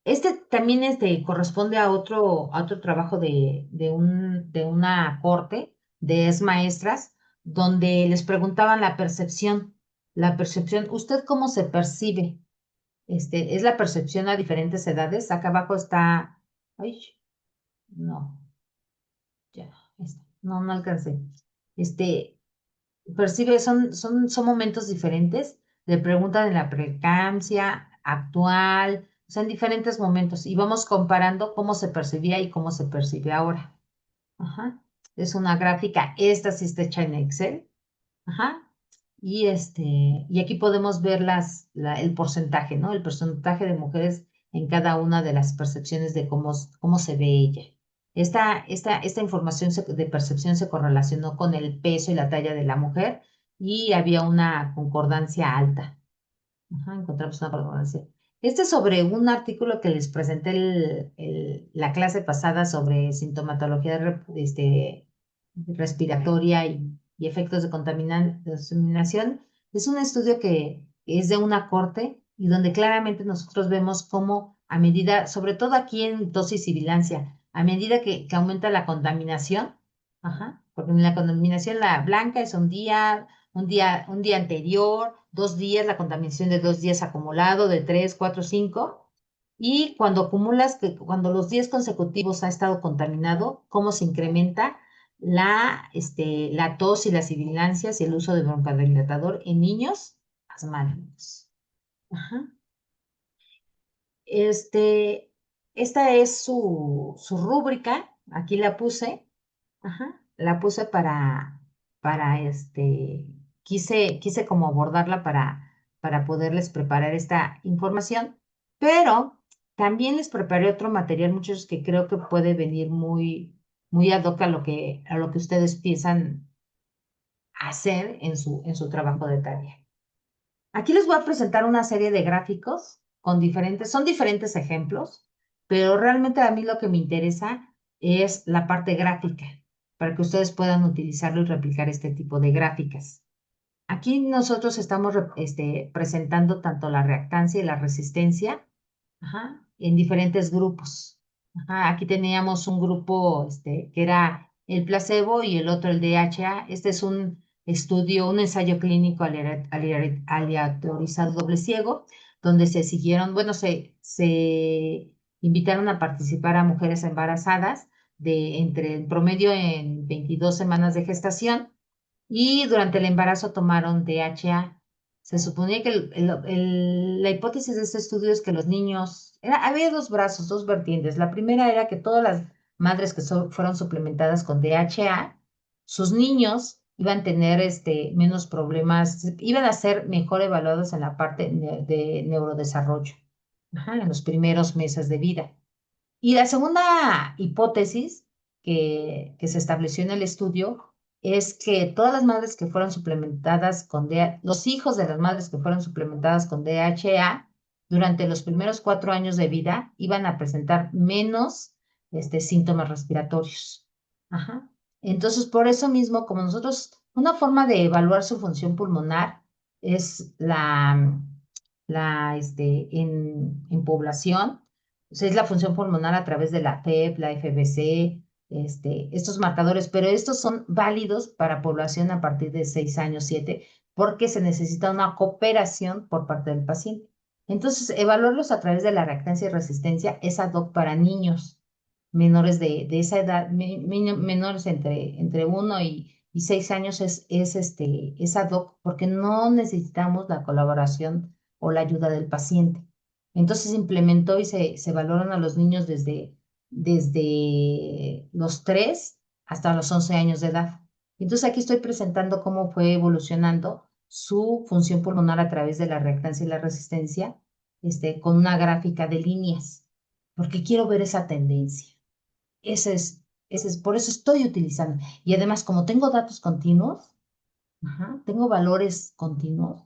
Este también corresponde a otro trabajo de una corte de maestras, donde les preguntaban la percepción. La percepción, ¿usted cómo se percibe? Es la percepción a diferentes edades. Acá abajo está, ay, no, ya, no alcancé. Este, percibe, son momentos diferentes. Le preguntan en la preeclampsia, actual, o sea, en diferentes momentos. Y vamos comparando cómo se percibía y cómo se percibe ahora. Ajá. Es una gráfica, esta sí está hecha en Excel. Ajá. Y aquí podemos ver el porcentaje, ¿no? El porcentaje de mujeres en cada una de las percepciones de cómo se ve ella. Esta información de percepción se correlacionó con el peso y la talla de la mujer, y había una concordancia alta. Ajá, encontramos una concordancia. Este es sobre un artículo que les presenté la clase pasada sobre sintomatología respiratoria y efectos de contaminación. Es un estudio que es de una corte, y donde claramente nosotros vemos cómo, a medida, sobre todo aquí en dosis y bilancia, a medida que aumenta la contaminación, ajá, porque en la contaminación la blanca es un día anterior, 2 días, la contaminación de 2 días acumulado, de 3, 4, 5. Y cuando acumulas, cuando los días consecutivos ha estado contaminado, cómo se incrementa la tos y las sibilancias y el uso de broncodilatador en niños asmáticos. Ajá. Este, Esta es su rúbrica, aquí la puse. Ajá, la puse quise como abordarla para poderles preparar esta información, pero también les preparé otro material, muchos, que creo que puede venir muy ad hoc a lo que ustedes piensan hacer en su trabajo de tarea. Aquí les voy a presentar una serie de gráficos son diferentes ejemplos, pero realmente a mí lo que me interesa es la parte gráfica, para que ustedes puedan utilizarlo y replicar este tipo de gráficas. Aquí nosotros estamos presentando tanto la reactancia y la resistencia, ajá, en diferentes grupos. Ajá, aquí teníamos un grupo que era el placebo y el otro el DHA. Este es un estudio, un ensayo clínico aleatorizado doble ciego, donde se siguieron, bueno, se invitaron a participar a mujeres embarazadas de entre el promedio en 22 semanas de gestación y durante el embarazo tomaron DHA. Se suponía que la hipótesis de este estudio es que los niños, había dos brazos, dos vertientes. La primera era que todas las madres que fueron suplementadas con DHA, sus niños iban a tener menos problemas, iban a ser mejor evaluados en la parte de neurodesarrollo, ajá, en los primeros meses de vida. Y la segunda hipótesis que se estableció en el estudio es que todas las madres que fueron suplementadas con DHA, los hijos de las madres que fueron suplementadas con DHA, durante los primeros 4 años de vida iban a presentar menos síntomas respiratorios. Ajá. Entonces, por eso mismo, como nosotros, una forma de evaluar su función pulmonar es en población, o sea, es la función pulmonar a través de la PEP, la FBC, estos marcadores, pero estos son válidos para población a partir de 6 años, 7, porque se necesita una cooperación por parte del paciente. Entonces, evaluarlos a través de la reactancia y resistencia es ad hoc para niños menores de esa edad, menores entre 1 y 6 años es ad hoc porque no necesitamos la colaboración o la ayuda del paciente. Entonces se implementó y se valoran a los niños desde los 3 hasta los 11 años de edad. Entonces aquí estoy presentando cómo fue evolucionando su función pulmonar a través de la reactancia y la resistencia, con una gráfica de líneas, porque quiero ver esa tendencia. Por eso estoy utilizando. Y además, como tengo datos continuos, ajá, tengo valores continuos,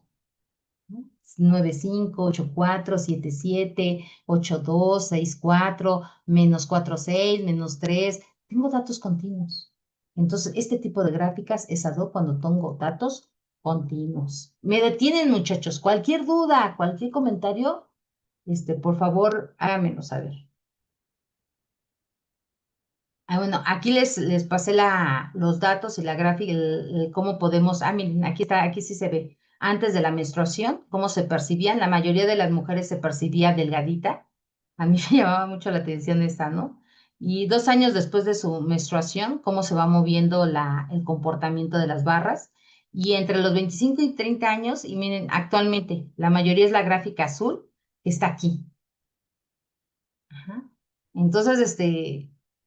¿no? 9,5, 8,4, 7,7, 8,2, 6,4, -4,6, -3. Tengo datos continuos. Entonces, este tipo de gráficas es ad hoc cuando tengo datos continuos. Me detienen, muchachos. Cualquier duda, cualquier comentario, por favor, háganmelo saber. Bueno, aquí les pasé los datos y la gráfica, cómo podemos, miren, aquí está, aquí sí se ve, antes de la menstruación, cómo se percibían, la mayoría de las mujeres se percibía delgadita, a mí me llamaba mucho la atención esta, ¿no? Y 2 años después de su menstruación, cómo se va moviendo el comportamiento de las barras, y entre los 25 y 30 años, y miren, actualmente, la mayoría es la gráfica azul, que está aquí. Ajá. Entonces,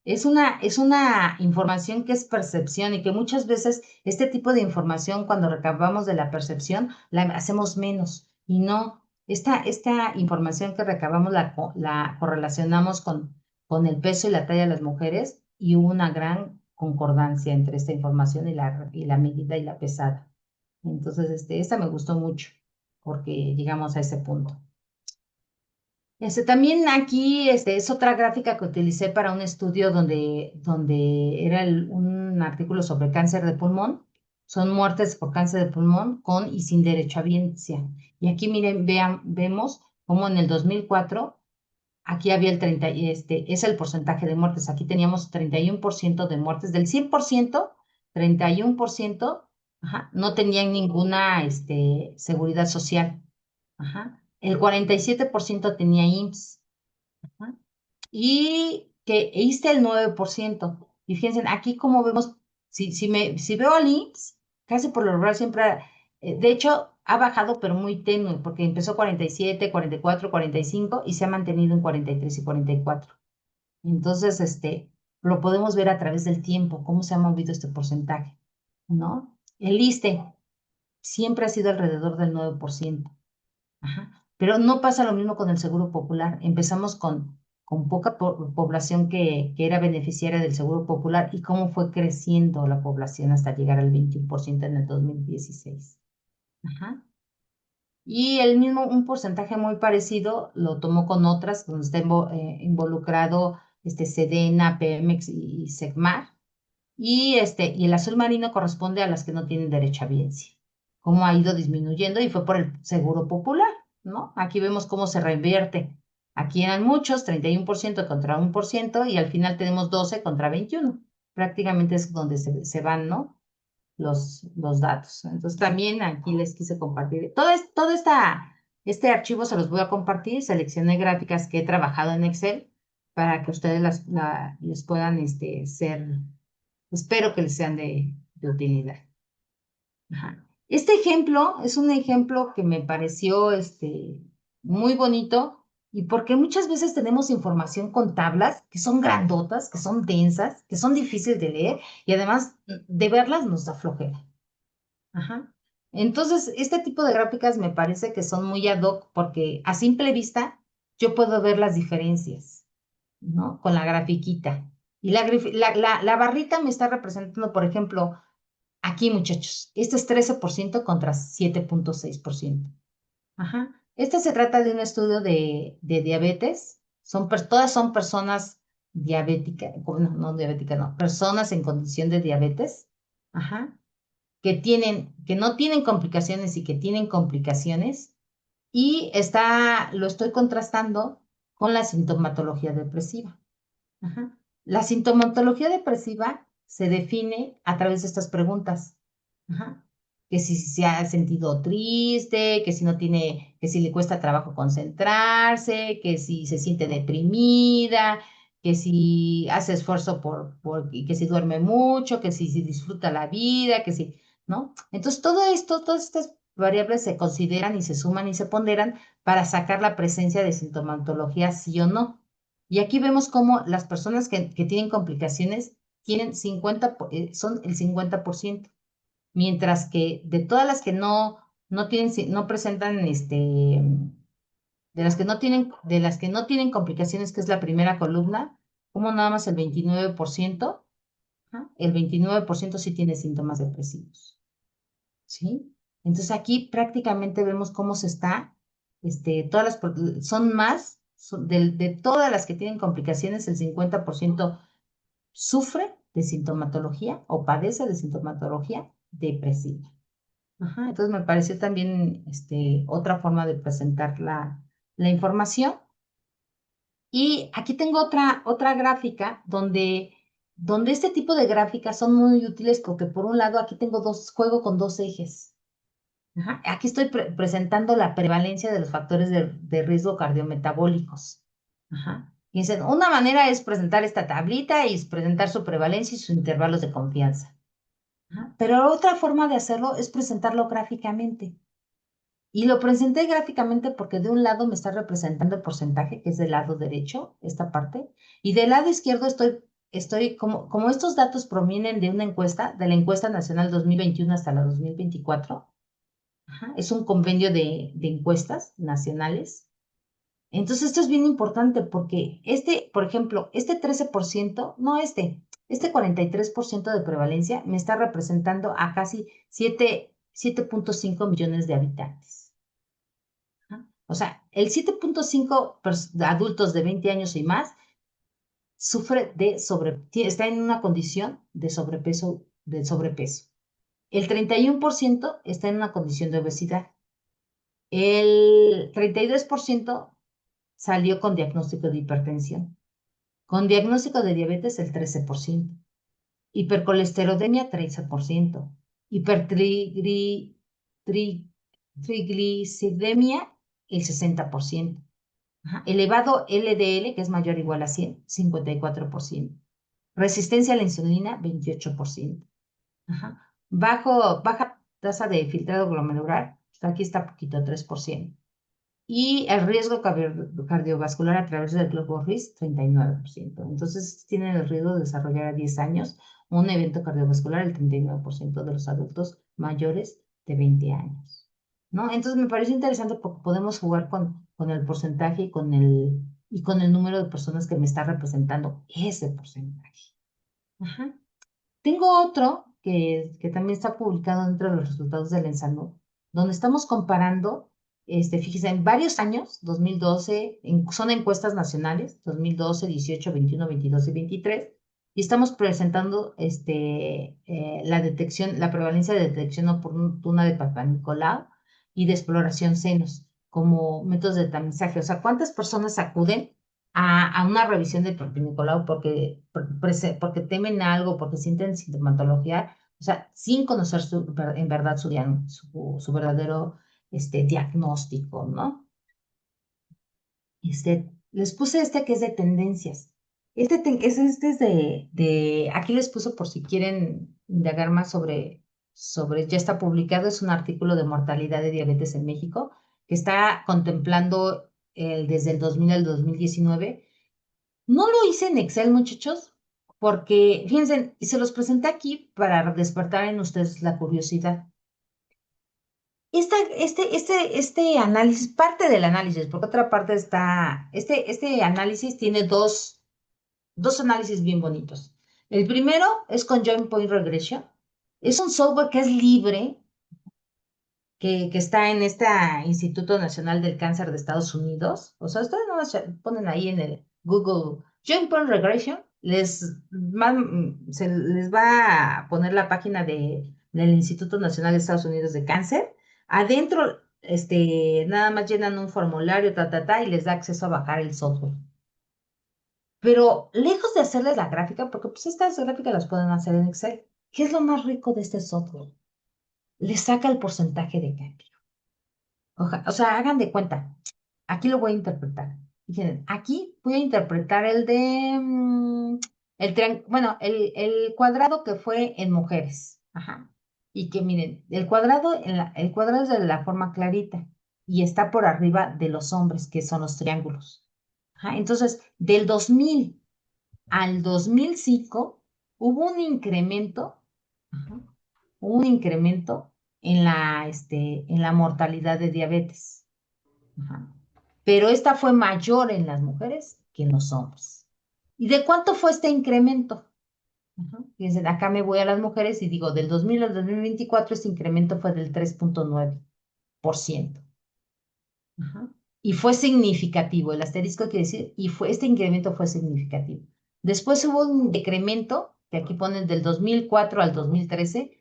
es una información que es percepción y que muchas veces este tipo de información, cuando recabamos de la percepción, la hacemos menos. Y no, esta información que recabamos la correlacionamos con el peso y la talla de las mujeres y hubo una gran concordancia entre esta información y la medida y la pesada. Entonces, esta me gustó mucho porque llegamos a ese punto. También aquí es otra gráfica que utilicé para un estudio donde era un artículo sobre cáncer de pulmón. Son muertes por cáncer de pulmón con y sin derechohabiencia. Y aquí miren, vemos cómo en el 2004 aquí había el 30, es el porcentaje de muertes. Aquí teníamos 31% de muertes. Del 100%, 31%, ajá, no tenían ninguna seguridad social. Ajá. El 47% tenía IMSS. Ajá. Y que hice el 9%. Y fíjense, aquí como vemos, si veo al IMSS, casi por lo regular siempre, de hecho, ha bajado, pero muy tenue, porque empezó 47, 44, 45 y se ha mantenido en 43 y 44. Entonces, lo podemos ver a través del tiempo, cómo se ha movido este porcentaje, ¿no? El ISSSTE siempre ha sido alrededor del 9%. Ajá. Pero no pasa lo mismo con el Seguro Popular. Empezamos con poca población que era beneficiaria del Seguro Popular y cómo fue creciendo la población hasta llegar al 21% en el 2016. Ajá. Y un porcentaje muy parecido lo tomó con otras, donde está involucrado Sedena, Pemex y Segmar. Y el azul marino corresponde a las que no tienen derecho a biencia. cómo ha ido disminuyendo y fue por el Seguro Popular, ¿no? Aquí vemos cómo se reinvierte. Aquí eran muchos, 31% contra 1%, y al final tenemos 12 contra 21. Prácticamente es donde se van, ¿no? Los datos. Entonces también aquí les quise compartir. Este archivo se los voy a compartir. Seleccioné gráficas que he trabajado en Excel para que ustedes les puedan espero que les sean de utilidad. Ajá. Este ejemplo es un ejemplo que me pareció muy bonito y porque muchas veces tenemos información con tablas que son grandotas, que son densas, que son difíciles de leer y además de verlas nos da flojera. Ajá. Entonces, este tipo de gráficas me parece que son muy ad hoc porque a simple vista yo puedo ver las diferencias, ¿no? Con la grafiquita. Y la barrita me está representando, por ejemplo, aquí, muchachos, este es 13% contra 7,6%. Ajá. Este se trata de un estudio de diabetes. Todas son personas diabéticas, no diabéticas, no, personas en condición de diabetes. Ajá, que no tienen complicaciones y que tienen complicaciones, y lo estoy contrastando con la sintomatología depresiva. Ajá. La sintomatología depresiva se define a través de estas preguntas. Ajá. Que si se ha sentido triste, que si no tiene, que si le cuesta trabajo concentrarse, que si se siente deprimida, que si hace esfuerzo y que si duerme mucho, que si disfruta la vida, que si, ¿no? Entonces, todo esto, todas estas variables se consideran y se suman y se ponderan para sacar la presencia de sintomatología, sí o no. Y aquí vemos cómo las personas que tienen complicaciones tienen son el 50%, mientras que de todas las que no tienen, no presentan, de las que no tienen complicaciones, que es la primera columna, como nada más el 29%, ¿ah? El 29% sí tiene síntomas depresivos, ¿sí? Entonces aquí prácticamente vemos cómo se está, son más, de todas las que tienen complicaciones, el 50% sufre de sintomatología o padece de sintomatología depresiva. Ajá, entonces me pareció también otra forma de presentar la información. Y aquí tengo otra gráfica donde este tipo de gráficas son muy útiles porque por un lado aquí juego con dos ejes. Ajá, aquí estoy presentando la prevalencia de los factores de riesgo cardiometabólicos. Ajá. Y dicen, una manera es presentar esta tablita y presentar su prevalencia y sus intervalos de confianza. Ajá. Pero otra forma de hacerlo es presentarlo gráficamente. Y lo presenté gráficamente porque de un lado me está representando el porcentaje, que es del lado derecho, esta parte, y del lado izquierdo como estos datos provienen de una encuesta, de la encuesta nacional 2021 hasta la 2024. Ajá, es un convenio de encuestas nacionales. Entonces, esto es bien importante porque por ejemplo, este 13%, no este 43% de prevalencia me está representando a casi 7,5 millones de habitantes. Ajá. O sea, el 7,5 adultos de 20 años y más está en una condición de sobrepeso. El 31% está en una condición de obesidad. El 32% salió con diagnóstico de hipertensión. Con diagnóstico de diabetes, el 13%. Hipercolesterolemia, 13%. Hipertrigliceridemia, el 60%. Ajá. Elevado LDL, que es mayor o igual a 100, 54%. Resistencia a la insulina, 28%. Ajá. Baja tasa de filtrado glomerular, aquí está poquito, 3%. Y el riesgo cardiovascular a través del globo RIS, 39%. Entonces, tienen el riesgo de desarrollar a 10 años un evento cardiovascular, el 39% de los adultos mayores de 20 años. ¿No? Entonces, me parece interesante porque podemos jugar con el porcentaje y con el número de personas que me está representando ese porcentaje. Ajá. Tengo otro que también está publicado dentro de los resultados del ENSANUD, donde estamos comparando, fíjense, en varios años, 2012, son encuestas nacionales, 2012, 18, 21, 22 y 23, y estamos presentando la prevalencia de detección oportuna de Papá Nicolau y de exploración senos como métodos de tamizaje. O sea, ¿cuántas personas acuden a una revisión de Papá Nicolau porque temen algo, porque sienten sintomatología? O sea, sin conocer en verdad su verdadero diagnóstico, ¿no? Les puse que es de tendencias. Este es aquí les puse por si quieren indagar más ya está publicado, es un artículo de mortalidad de diabetes en México que está contemplando desde el 2000 al 2019. No lo hice en Excel, muchachos, porque, fíjense, y se los presenté aquí para despertar en ustedes la curiosidad. Este análisis, parte del análisis, porque otra parte este análisis tiene dos análisis bien bonitos. El primero es con Joint Point Regression. Es un software que es libre, que está en este Instituto Nacional del Cáncer de Estados Unidos. O sea, ustedes no ponen ahí en el Google Joint Point Regression, se les va a poner la página del Instituto Nacional de Estados Unidos de Cáncer. Adentro, nada más llenan un formulario, y les da acceso a bajar el software. Pero lejos de hacerles la gráfica, porque pues estas gráficas las pueden hacer en Excel, ¿qué es lo más rico de este software? Le saca el porcentaje de cambio. O sea, hagan de cuenta, aquí lo voy a interpretar. Fíjense, aquí voy a interpretar bueno, el cuadrado que fue en mujeres. Ajá. Y que miren, el cuadrado es de la forma clarita y está por arriba de los hombres, que son los triángulos. Ajá. Entonces, del 2000 al 2005 hubo ajá, un incremento en la mortalidad de diabetes. Ajá. Pero esta fue mayor en las mujeres que en los hombres. ¿Y de cuánto fue este incremento? Ajá. Fíjense, acá me voy a las mujeres y digo, del 2000 al 2024 este incremento fue del 3,9%. Ajá. Y fue significativo, el asterisco quiere decir, este incremento fue significativo. Después hubo un decremento, que aquí ponen del 2004 al 2013,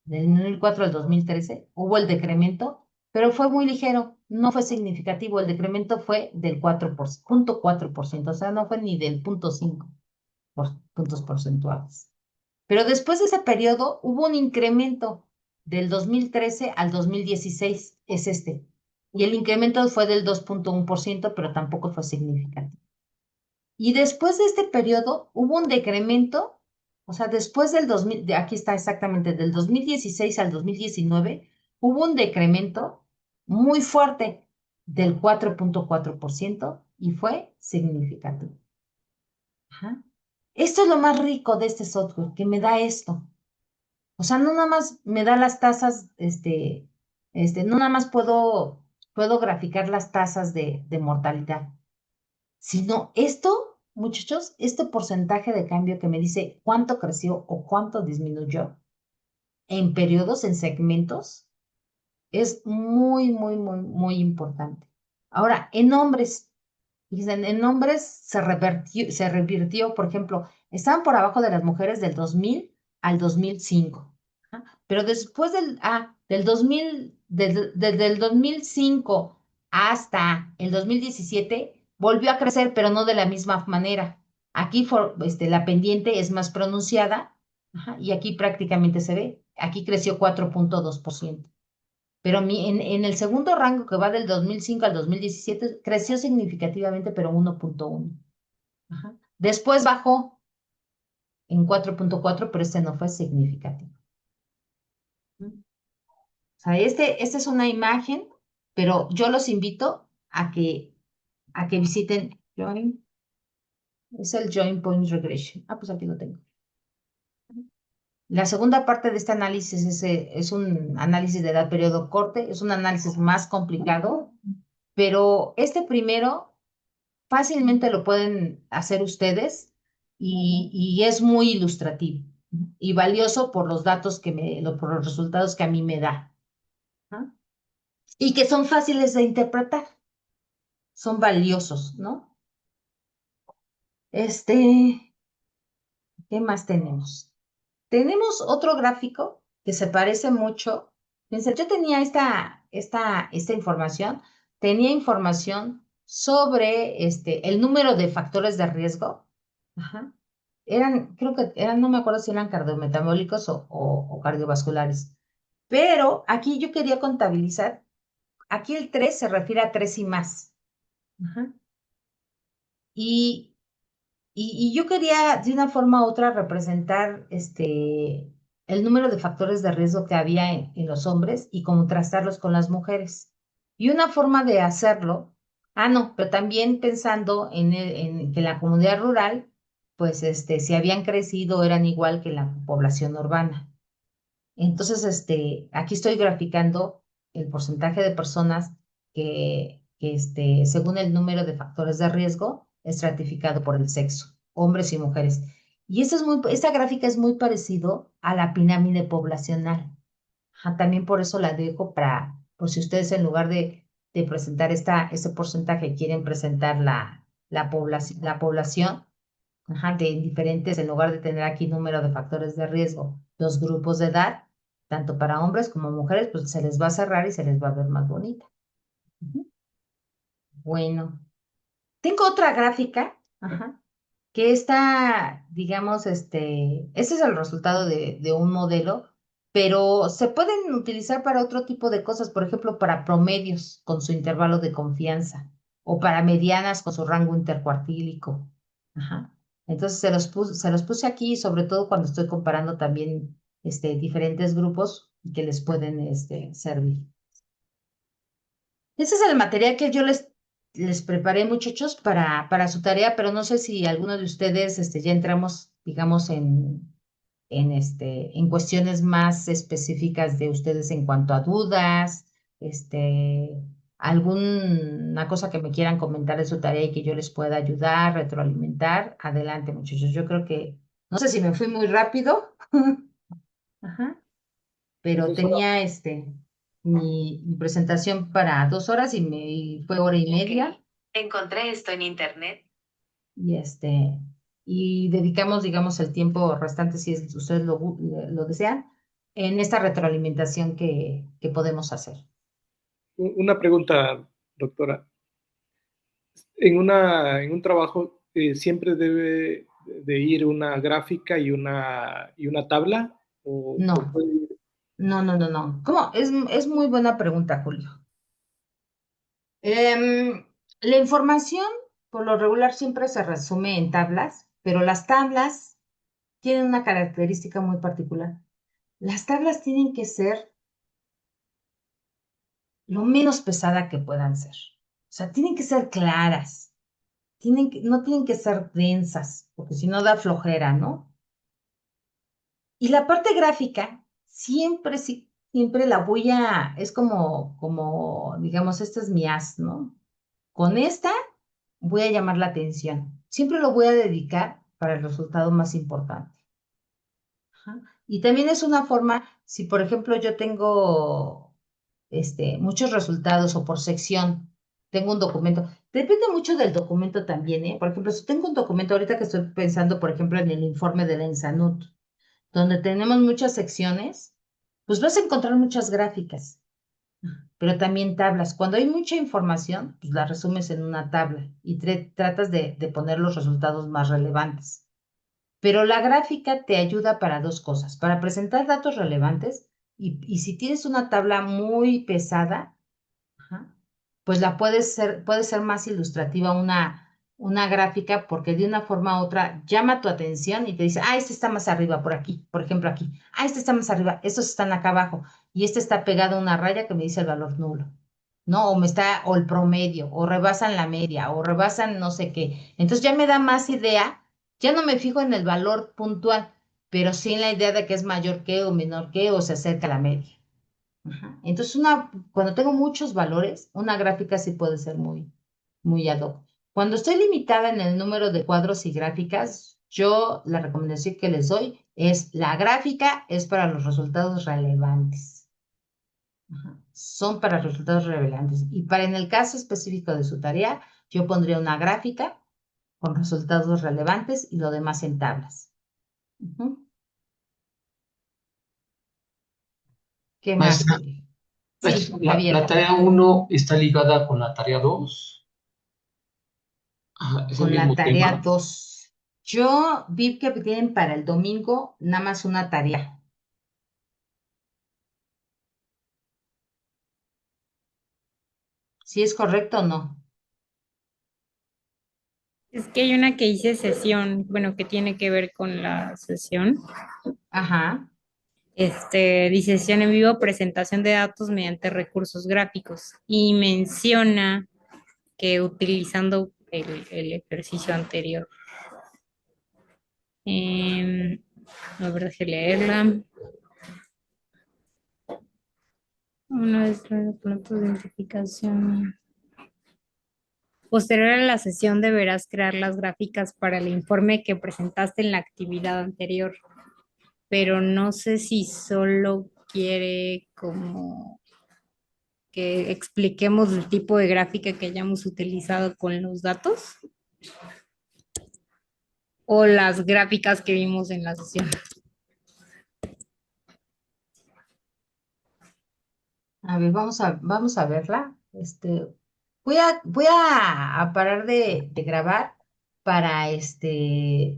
del 2004 al 2013, hubo el decremento, pero fue muy ligero, no fue significativo, el decremento fue del 4%, o sea, no fue ni del 0,5 puntos porcentuales. Pero después de ese periodo hubo un incremento del 2013 al 2016, es este. Y el incremento fue del 2,1%, pero tampoco fue significativo. Y después de este periodo hubo un decremento, o sea, después del 2000, aquí está exactamente, del 2016 al 2019, hubo un decremento muy fuerte del 4,4% y fue significativo. Ajá. Esto es lo más rico de este software, que me da esto. O sea, no nada más me da las tasas, no nada más puedo graficar las tasas de mortalidad, sino esto, muchachos, este porcentaje de cambio que me dice cuánto creció o cuánto disminuyó en periodos, en segmentos, es muy, muy, muy, muy importante. Ahora, en hombres, dicen, en hombres se revirtió, por ejemplo, estaban por abajo de las mujeres del 2000 al 2005. Ajá. Pero después del 2000, desde el 2005 hasta el 2017, volvió a crecer, pero no de la misma manera. Aquí la pendiente es más pronunciada, ajá, y aquí prácticamente se ve. Aquí creció 4,2%. Pero en el segundo rango que va del 2005 al 2017 creció significativamente, pero 1,1. Ajá. Después bajó en 4,4, pero este no fue significativo. ¿Mm? O sea, esta es una imagen, pero yo los invito a que visiten Joint. Es el Joint Point Regression. Ah, pues aquí lo tengo. La segunda parte de este análisis es un análisis de edad periodo corte, es un análisis más complicado, pero este primero fácilmente lo pueden hacer ustedes y es muy ilustrativo y valioso por los datos por los resultados que a mí me da. ¿Ah? Y que son fáciles de interpretar, son valiosos, ¿no? Este, ¿Qué más tenemos? Tenemos otro gráfico que se parece mucho. Fíjense, yo tenía esta información, tenía información sobre el número de factores de riesgo. Ajá. Creo que eran, no me acuerdo si eran cardiometabólicos o cardiovasculares. Pero aquí yo quería contabilizar, aquí el 3 se refiere a 3 y más. Ajá. Y y yo quería de una forma u otra representar el número de factores de riesgo que había en los hombres y contrastarlos con las mujeres. Y una forma de hacerlo, no, pero también pensando en que la comunidad rural, pues si habían crecido eran igual que la población urbana. Entonces, aquí estoy graficando el porcentaje de personas que según el número de factores de riesgo, estratificado por el sexo, hombres y mujeres. Y esta gráfica es muy parecido a la pirámide poblacional. Ajá, también por eso la dejo por si ustedes en lugar de presentar ese porcentaje quieren presentar la población, ajá, de diferentes, en lugar de tener aquí número de factores de riesgo, los grupos de edad, tanto para hombres como mujeres, pues se les va a cerrar y se les va a ver más bonita. Ujú. Bueno, tengo otra gráfica, ajá, que está, digamos, este es el resultado de un modelo, pero se pueden utilizar para otro tipo de cosas, por ejemplo, para promedios con su intervalo de confianza o para medianas con su rango intercuartílico. Ajá. Entonces se los puse aquí, sobre todo cuando estoy comparando también diferentes grupos que les pueden servir. Ese es el material que yo les preparé, muchachos, para su tarea, pero no sé si alguno de ustedes ya entramos, digamos, en cuestiones más específicas de ustedes en cuanto a dudas, alguna cosa que me quieran comentar de su tarea y que yo les pueda ayudar, retroalimentar. Adelante, muchachos. Yo creo que, no sé si me fui muy rápido, ajá, pero Profesora, tenía mi presentación para 2 horas y fue hora y media. Encontré esto en internet. Y dedicamos, digamos, el tiempo restante, si ustedes lo desean, en esta retroalimentación que podemos hacer. una pregunta, doctora. En un trabajo siempre debe de ir una gráfica y una tabla o No, puede ir. no, no, no, no. ¿Cómo? Es muy buena pregunta, Julio. La información, por lo regular, siempre se resume en tablas, pero las tablas tienen una característica muy particular. Las tablas tienen que ser lo menos pesada que puedan ser. O sea, tienen que ser claras, no tienen que ser densas, porque si no da flojera, ¿no? Y la parte gráfica, siempre, sí, siempre es como, digamos, este es mi as, ¿no? Con esta voy a llamar la atención. Siempre lo voy a dedicar para el resultado más importante. Ajá. Y también es una forma, si por ejemplo yo tengo muchos resultados o por sección, tengo un documento, depende mucho del documento también, ¿eh? Por ejemplo, si tengo un documento ahorita que estoy pensando, por ejemplo, en el informe de la INSANUT, donde tenemos muchas secciones, pues vas a encontrar muchas gráficas, pero también tablas. Cuando hay mucha información, pues la resumes en una tabla y tratas de poner los resultados más relevantes. Pero la gráfica te ayuda para dos cosas, para presentar datos relevantes y si tienes una tabla muy pesada, ajá, pues puede ser más ilustrativa una gráfica porque de una forma u otra llama tu atención y te dice, este está más arriba por aquí, por ejemplo aquí, este está más arriba, estos están acá abajo y este está pegado a una raya que me dice el valor nulo, ¿no? O el promedio, o rebasan la media, o rebasan no sé qué. Entonces ya me da más idea, ya no me fijo en el valor puntual, pero sí en la idea de que es mayor que o menor que o se acerca a la media. Ajá. Entonces, cuando tengo muchos valores, una gráfica sí puede ser muy, muy ad hoc. Cuando estoy limitada en el número de cuadros y gráficas, yo la recomendación que les doy es la gráfica es para los resultados relevantes. Ajá. Son para resultados relevantes. Y en el caso específico de su tarea, yo pondría una gráfica con resultados relevantes y lo demás en tablas. Ujú. ¿Qué más, Maestra, Julio? Sí, la Javier, tarea uno está ligada con la tarea 2. Ajá, es el con la mismo tarea tema. 2. Yo vi que tienen para el domingo nada más una tarea. ¿Sí es correcto o no? Es que hay una que dice sesión, bueno, que tiene que ver con la sesión. Ajá. Dice sesión en vivo, presentación de datos mediante recursos gráficos. Y menciona que utilizando el ejercicio anterior. Em, a ver, déjame leerla. Una vez el punto de identificación. Posterior a la sesión deberás crear las gráficas para el informe que presentaste en la actividad anterior, pero no sé si solo quiere como que expliquemos el tipo de gráfica que hayamos utilizado con los datos o las gráficas que vimos en la sesión. A ver, vamos a verla. Voy a parar de grabar para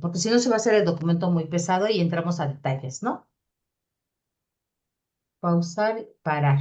porque si no se va a hacer el documento muy pesado y entramos a detalles, ¿no? Pausar, parar.